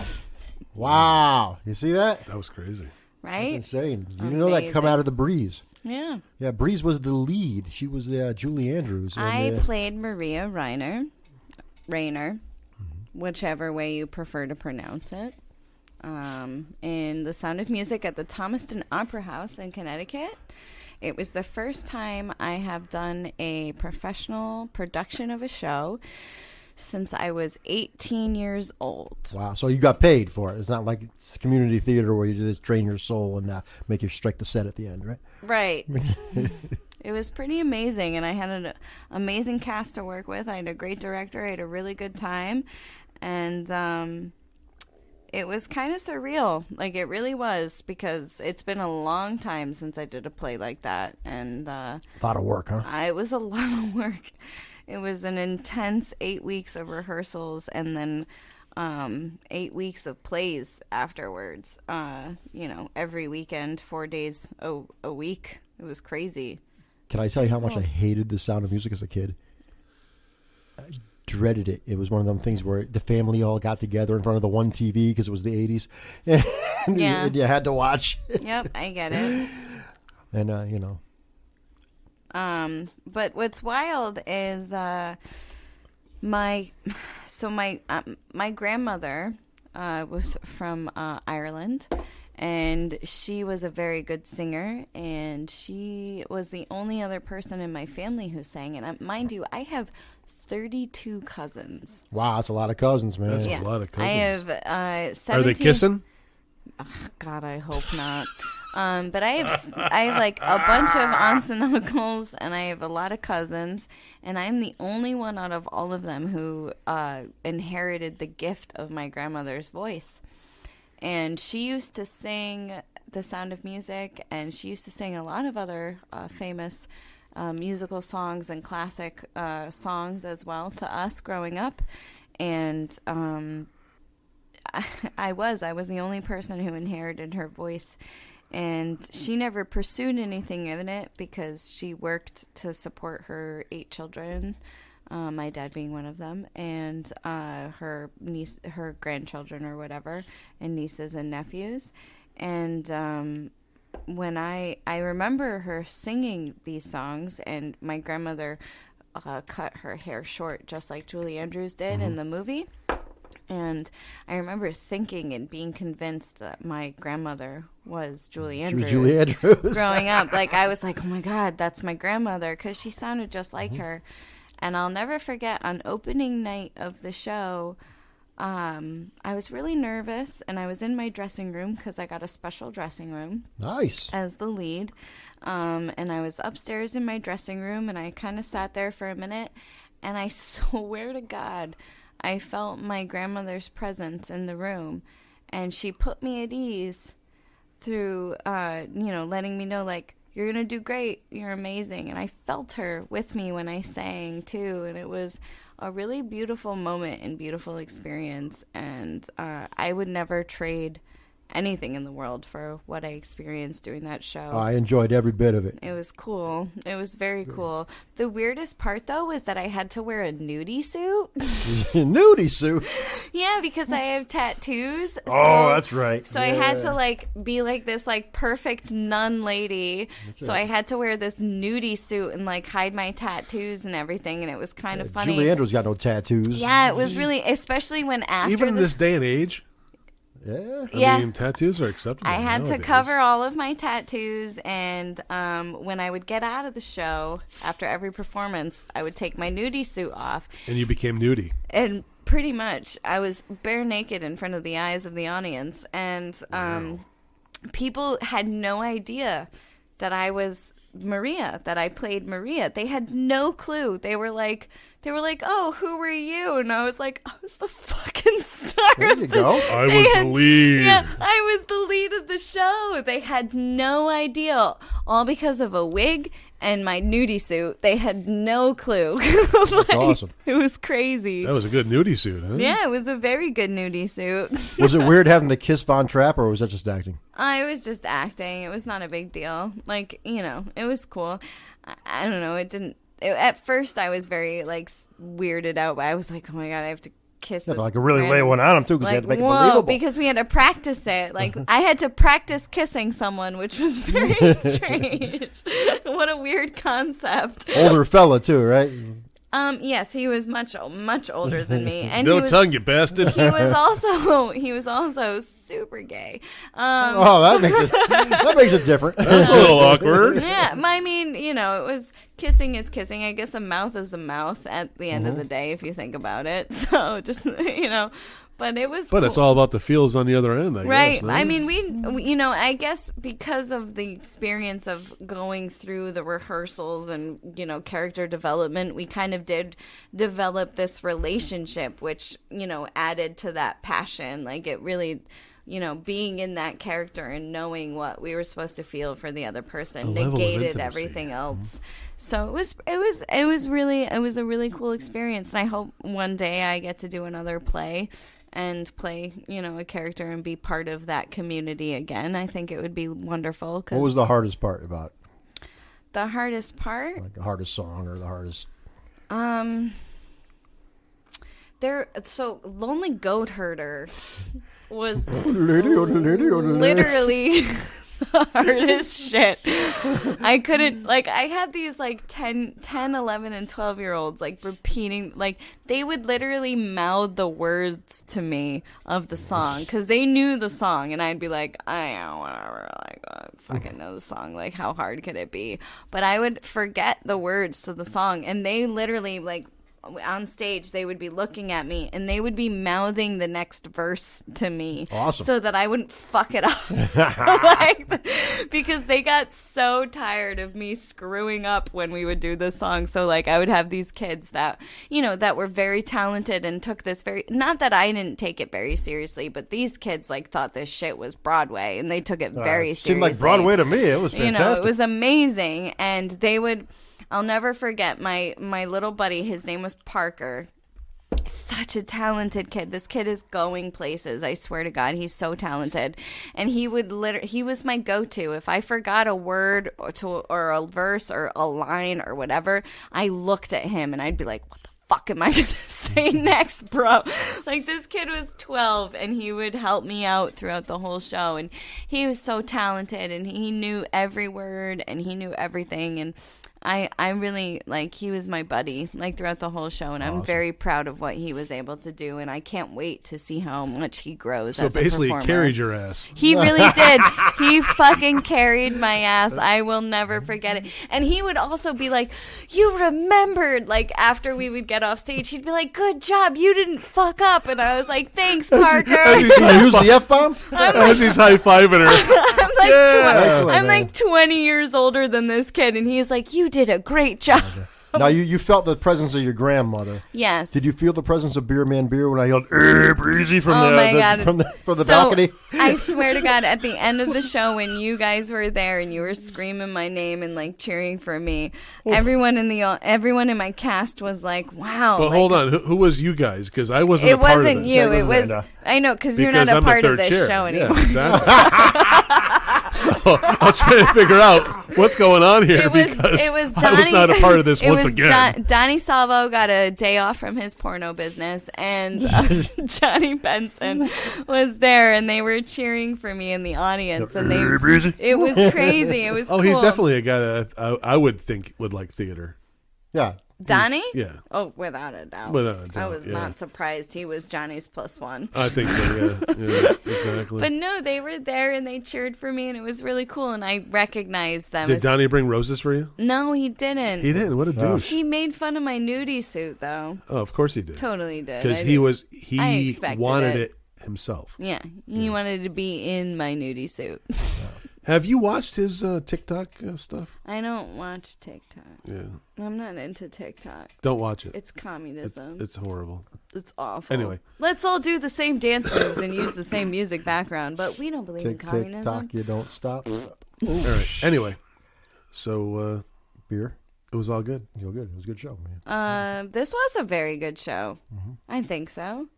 Wow. You see that? That was crazy. Right? Insane. You didn't know that come out of the Briize. Yeah. Yeah, Briize was the lead. She was Julie Andrews. I played Maria Rayner, whichever way you prefer to pronounce it, in The Sound of Music at the Thomaston Opera House in Connecticut. It was the first time I have done a professional production of a show since I was 18 years old. Wow. So you got paid for it. It's not like it's community theater where you just drain your soul and make you strike the set at the end, right? Right. It was pretty amazing, and I had an amazing cast to work with. I had a great director. I had a really good time, and it was kind of surreal. Like, it really was, because it's been a long time since I did a play like that, and A lot of work, huh? it was a lot of work. It was an intense 8 weeks of rehearsals, and then 8 weeks of plays afterwards. Every weekend, 4 days a week. It was crazy. Can I tell you how much I hated The Sound of Music as a kid? I dreaded it. It was one of them things where the family all got together in front of the one TV because it was the 80s. and you had to watch. Yep, I get it. And, But what's wild is my grandmother was from Ireland, and she was a very good singer, and she was the only other person in my family who sang. And mind you, I have 32 cousins. Wow, that's a lot of cousins, man. That's a lot of cousins. I have 17. Are they kissing? God, I hope not. But I have like a bunch of aunts and uncles, and I have a lot of cousins, and I'm the only one out of all of them who inherited the gift of my grandmother's voice. And she used to sing The Sound of Music, and she used to sing a lot of other famous musical songs and classic songs as well to us growing up. And I was the only person who inherited her voice, and she never pursued anything in it because she worked to support her 8 children, my dad being one of them, and her grandchildren or whatever, and nieces and nephews. And when I remember her singing these songs, and my grandmother cut her hair short just like Julie Andrews did in the movie. And I remember thinking and being convinced that my grandmother was Julie Andrews. Julie Andrews. Growing up. Like, I was like, oh my God, that's my grandmother, because she sounded just like her. And I'll never forget, on opening night of the show, I was really nervous, and I was in my dressing room because I got a special dressing room. Nice. As the lead. And I was upstairs in my dressing room, and I kind of sat there for a minute, and I swear to God, I felt my grandmother's presence in the room, and she put me at ease through, letting me know, like, you're going to do great. You're amazing. And I felt her with me when I sang, too. And it was a really beautiful moment and beautiful experience. And I would never trade anything in the world for what I experienced doing that show. I enjoyed every bit of it. It was cool. It was very cool. The weirdest part, though, was that I had to wear a nudie suit. Nudie suit? Yeah, because I have tattoos. Oh, that's right. So I had to, like, be, like, this, like, perfect nun lady. So I had to wear this nudie suit and, like, hide my tattoos and everything, and it was kind of funny. Julie Andrews got no tattoos. Yeah, it was really, especially when after Even in this day and age? Yeah. I mean, tattoos are acceptable. I had nowadays. to cover all of my tattoos, and when I would get out of the show after every performance, I would take my nudie suit off. And you became nudie. And pretty much, I was bare naked in front of the eyes of the audience, and people had no idea that I was Maria, that I played Maria. They had no clue. They were like, "Oh, who were you?" And I was like, "I was the fucking star." There you go. I was the lead. Yeah, I was the lead of the show. They had no idea, all because of a wig and my nudie suit. They had no clue. That's awesome. It was crazy. That was a good nudie suit, huh? Yeah, it was a very good nudie suit. Was it weird having to kiss Von Trapp, or was that just acting? I was just acting. It was not a big deal. Like, it was cool. I don't know. At first, I was very, like, weirded out. But I was like, oh, my God, I have to kiss this. Like, really lay one on him, too, because like, you had to make it whoa, believable. because we had to practice it. Like, I had to practice kissing someone, which was very strange. What a weird concept. Older fella, too, right? Yes, he was much older than me, and No tongue, you bastard. He was also super gay. That makes it different. That's a little awkward. Yeah, I mean, it was kissing is kissing. I guess a mouth is a mouth at the end of the day, if you think about it. So just but it was. But cool. it's all about the feels on the other end, I right. guess. No? I mean, we I guess because of the experience of going through the rehearsals and, character development, we kind of did develop this relationship, which, added to that passion. Like, it really, being in that character and knowing what we were supposed to feel for the other person negated everything else. So it was a really cool experience. And I hope one day I get to do another play and play, a character and be part of that community again. I think it would be wonderful. What was the hardest part about it? The hardest part? Like the hardest song or the hardest... So Lonely Goat Herder was literally the hardest shit. I couldn't, I had these 10, 11, and 12-year-olds repeating, they would literally mouth the words to me of the song because they knew the song, and I'd be like, I don't whatever, I fucking know the song, how hard could it be? But I would forget the words to the song, and they literally on stage, they would be looking at me and they would be mouthing the next verse to me. Awesome. So that I wouldn't fuck it up. Because they got so tired of me screwing up when we would do this song. So I would have these kids that, that were very talented and took this not that I didn't take it very seriously, but these kids thought this shit was Broadway and they took it very seriously. Seemed like Broadway to me. It was fantastic. It was amazing. And they would... I'll never forget my little buddy. His name was Parker. Such a talented kid. This kid is going places. I swear to God, he's so talented. And he was my go-to. If I forgot a word or a verse or a line or whatever, I looked at him and I'd be like, what the fuck am I going to say next, bro? This kid was 12 and he would help me out throughout the whole show. And he was so talented and he knew every word and he knew everything. And I really, he was my buddy, throughout the whole show, and I'm very proud of what he was able to do, and I can't wait to see how much he grows as a performer. So basically, he carried your ass. He really did. He fucking carried my ass. I will never forget it. And he would also be like, you remembered, after we would get off stage, he'd be like, good job, you didn't fuck up, and I was like, thanks, Parker. You use the F-bomb? As he's high-fiving her. I'm 20 years older than this kid, and he's like, you did a great job. Now you felt the presence of your grandmother. Yes. Did you feel the presence of Beer Man Beer when I yelled Briizy from the balcony? I swear to God, at the end of the show when you guys were there and you were screaming my name and like cheering for me, everyone in my cast was like, "Wow!" But like, hold on, who was you guys? Because I wasn't. It wasn't you. It was. I know because you're not a part of this show anymore. Yeah, exactly. So I'm trying to figure out what's going on here because Donnie, I was not a part of this once again. Donnie Salvo got a day off from his porno business, and Johnny Benson was there, and they were cheering for me in the audience, and it was crazy. It was. Oh, cool. he's definitely a guy that I would think would like theater. Yeah. Donnie? Yeah. Oh, without a doubt. I was not surprised. He was Johnny's +1. I think so, yeah, exactly. But no, they were there and they cheered for me and it was really cool and I recognized them. Did Donnie bring roses for you? No, he didn't. He didn't. What a douche. He made fun of my nudie suit though. Oh, of course he did. Totally did. Because he wanted it himself. Yeah, he wanted to be in my nudie suit. Have you watched his TikTok stuff? I don't watch TikTok. Yeah. I'm not into TikTok. Don't watch it. It's communism. It's horrible. It's awful. Anyway. Let's all do the same dance moves and use the same music background, but we don't believe in communism. TikTok, you don't stop. All right. Anyway. So, beer. It was all good. It was good. It was a good show, man. This was a very good show. Mm-hmm. I think so.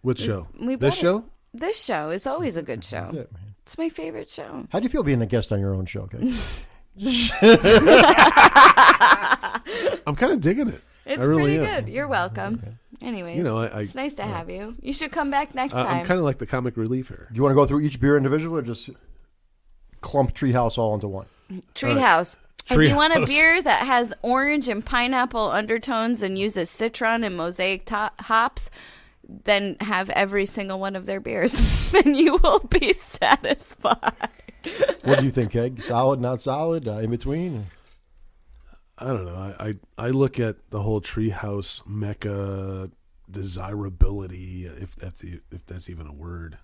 Which show? This show? This show is always a good show. That's it, man. It's my favorite show. How do you feel being a guest on your own show, Kate? I'm kind of digging it. It's really pretty good. You're welcome. Okay. Anyways, it's nice to have you. You should come back next time. I'm kind of like the comic relief here. Do you want to go through each beer individually or just clump Treehouse all into one? Treehouse. If you want a beer that has orange and pineapple undertones and uses citron and mosaic hops, then have every single one of their beers, and you will be satisfied. What do you think, Keg? Solid, not solid, in between? I don't know. I look at the whole Treehouse mecca desirability, if that's even a word.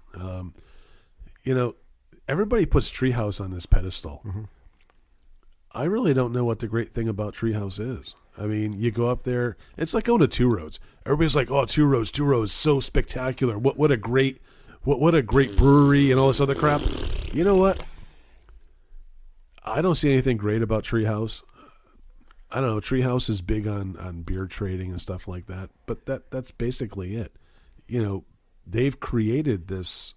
Everybody puts Treehouse on this pedestal. Mm-hmm. I really don't know what the great thing about Treehouse is. I mean, you go up there, it's like going to Two Roads. Everybody's like, "Oh, Two Roads, so spectacular. What a great brewery and all this other crap." You know what? I don't see anything great about Treehouse. I don't know. Treehouse is big on beer trading and stuff like that, but that's basically it. They've created this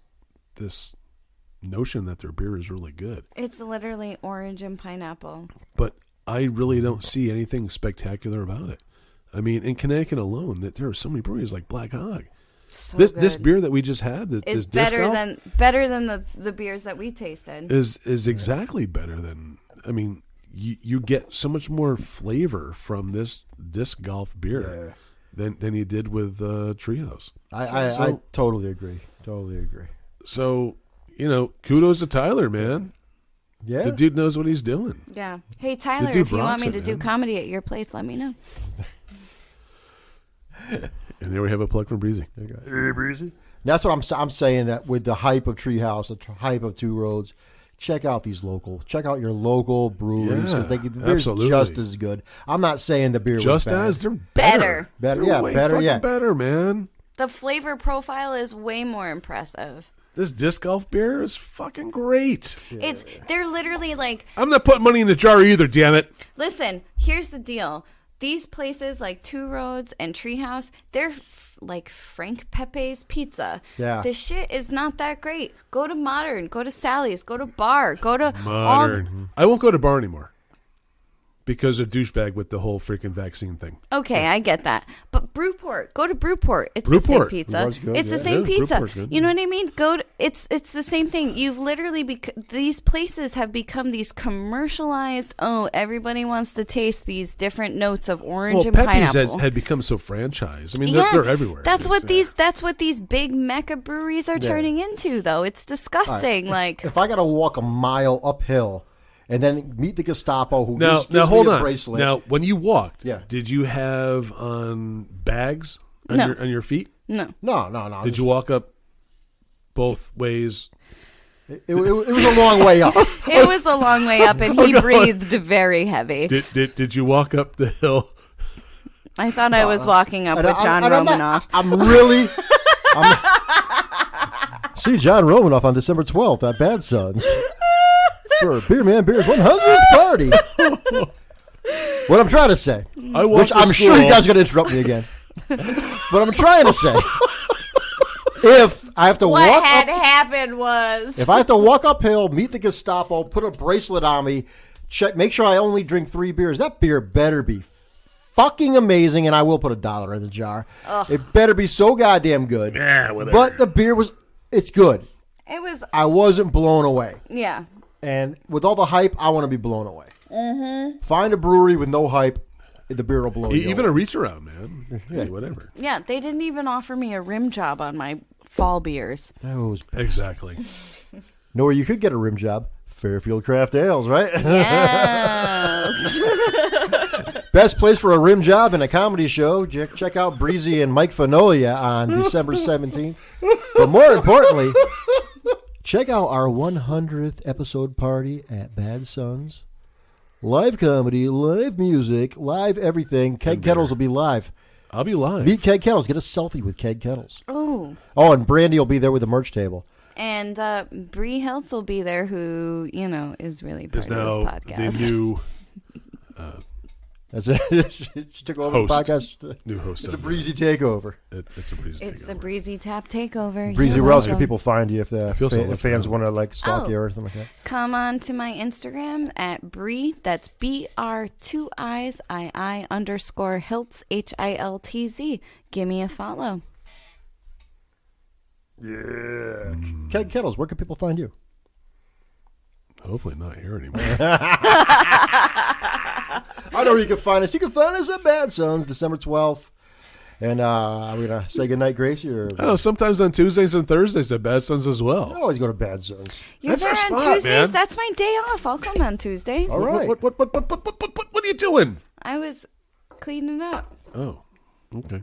notion that their beer is really good. It's literally orange and pineapple. But I really don't see anything spectacular about it. I mean, in Connecticut alone, that there are so many breweries like Black Hog. So this beer that we just had is better than the beers that we tasted. Is exactly better than. I mean, you get so much more flavor from this disc golf beer than you did with Treehouse. I totally agree. So kudos to Tyler, man. Yeah, the dude knows what he's doing. Yeah. Hey Tyler, if you want me to do comedy at your place, let me know. And there we have a plug from Briizy. Hey, Briizy. That's what I'm saying. That with the hype of Treehouse, the hype of Two Roads, check out your local breweries because the beer's just as good. I'm not saying the beer was bad. They're better. Better, man. The flavor profile is way more impressive. This disc golf beer is fucking great. They're literally like... I'm not putting money in the jar either, damn it. Listen, here's the deal. These places like Two Roads and Treehouse, they're like Frank Pepe's Pizza. Yeah. The shit is not that great. Go to Modern, go to Sally's, go to Bar, go to... Modern. I won't go to Bar anymore. Because of douchebag with the whole freaking vaccine thing. Okay, I get that. But Brewport, go to Brewport. It's the same pizza. It's the same pizza. You know what I mean? It's the same thing. You've literally these places have become these commercialized. Oh, everybody wants to taste these different notes of orange and pineapple. Had become so franchised. I mean, they're everywhere. That's what these big mecca breweries are turning into, though. It's disgusting. Like if I got to walk a mile uphill. And then meet the Gestapo who gives now me hold a on. bracelet. Now, when you walked, did you have on bags on your feet? No. No. Did you walk up both ways? It was a long way up. It was a long way up, and he breathed very heavy. Did you walk up the hill? I thought I was walking up with John Romanoff. See John Romanoff on December 12th at Bad Sons for Beer Man Beer's 100th party. What I'm trying to say, which I'm sure you guys are going to interrupt me again, but I'm trying to say, if I have to what walk had up, happened was if I have to walk uphill, meet the Gestapo, put a bracelet on me, make sure I only drink 3 beers, that beer better be fucking amazing, and I will put $1 in the jar. Ugh. It better be so goddamn good. Yeah, whatever. But the beer it's good. It was. I wasn't blown away. Yeah. And with all the hype, I want to be blown away. Mm-hmm. Find a brewery with no hype, the beer will blow you even away. a reach around, man. Hey, whatever. Yeah, they didn't even offer me a rim job on my fall beers. Exactly. Know where you could get a rim job? Fairfield Craft Ales, right? Yes. Best place for a rim job and a comedy show. Check out Briizy and Mike Fanolia on December 17th. But more importantly, check out our 100th episode party at Bad Sons. Live comedy, live music, live everything. Keg Kettles will be live. I'll be live. Meet Keg Kettles. Get a selfie with Keg Kettles. Oh, and Brandy will be there with the merch table. And Briizy Hiltz will be there, who, is really part of this podcast. The new That's it. She took over host. the podcast. New host. It's a breezy takeover. It's a breezy. It's takeover. the Breezy Tap Takeover. Breezy, where else can people find you if the fans so want to stalk you or something like that? Come on to my Instagram at Brii. That's BR2III _ Hiltz HILTZ. Give me a follow. Yeah. Keg Kettles, where can people find you? Hopefully not here anymore. I know where you can find us. You can find us at Bad Sons, December 12th. And are we going to say goodnight, Gracie? Or I know, sometimes on Tuesdays and Thursdays at Bad Sons as well. I always go to Bad Sons. You're there our on spot, Tuesdays? man. That's my day off. I'll come on Tuesdays. All right. What are you doing? I was cleaning up. Oh, okay.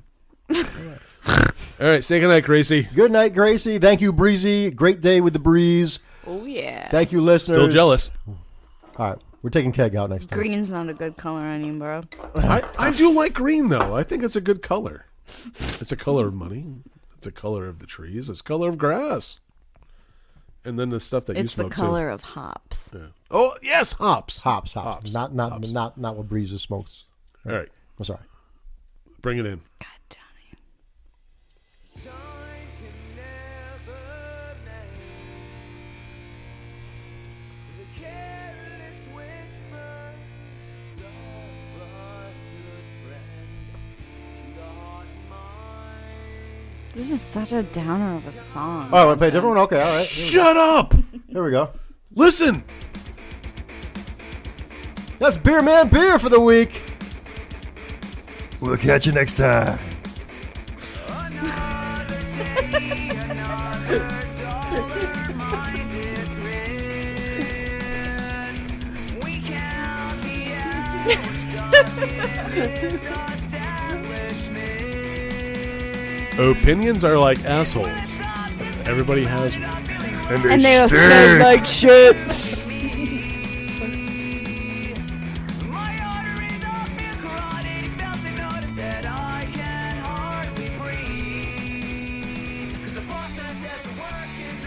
All right, say goodnight, Gracie. Good night, Gracie. Thank you, Briizy. Great day with the Breeze. Oh, yeah. Thank you, listeners. Still jealous. All right. We're taking Keg out next time. Green's not a good color on you, bro. I do like green, though. I think it's a good color. It's a color of money. It's a color of the trees. It's a color of grass. And then the stuff that you It's the smoke, color of hops. Yeah. Oh, yes, hops. Hops. Not what Breeze smokes. All right. I'm sorry. Bring it in. God, Johnny. This is such a downer of a song. Oh, I want to play a different one? Okay, all right. Shut up! Here we go. Listen! That's Beer Man Beer for the week. We'll catch you next time. Opinions are like assholes. Everybody has one. And they smell like shit. Cause the boss says there's a working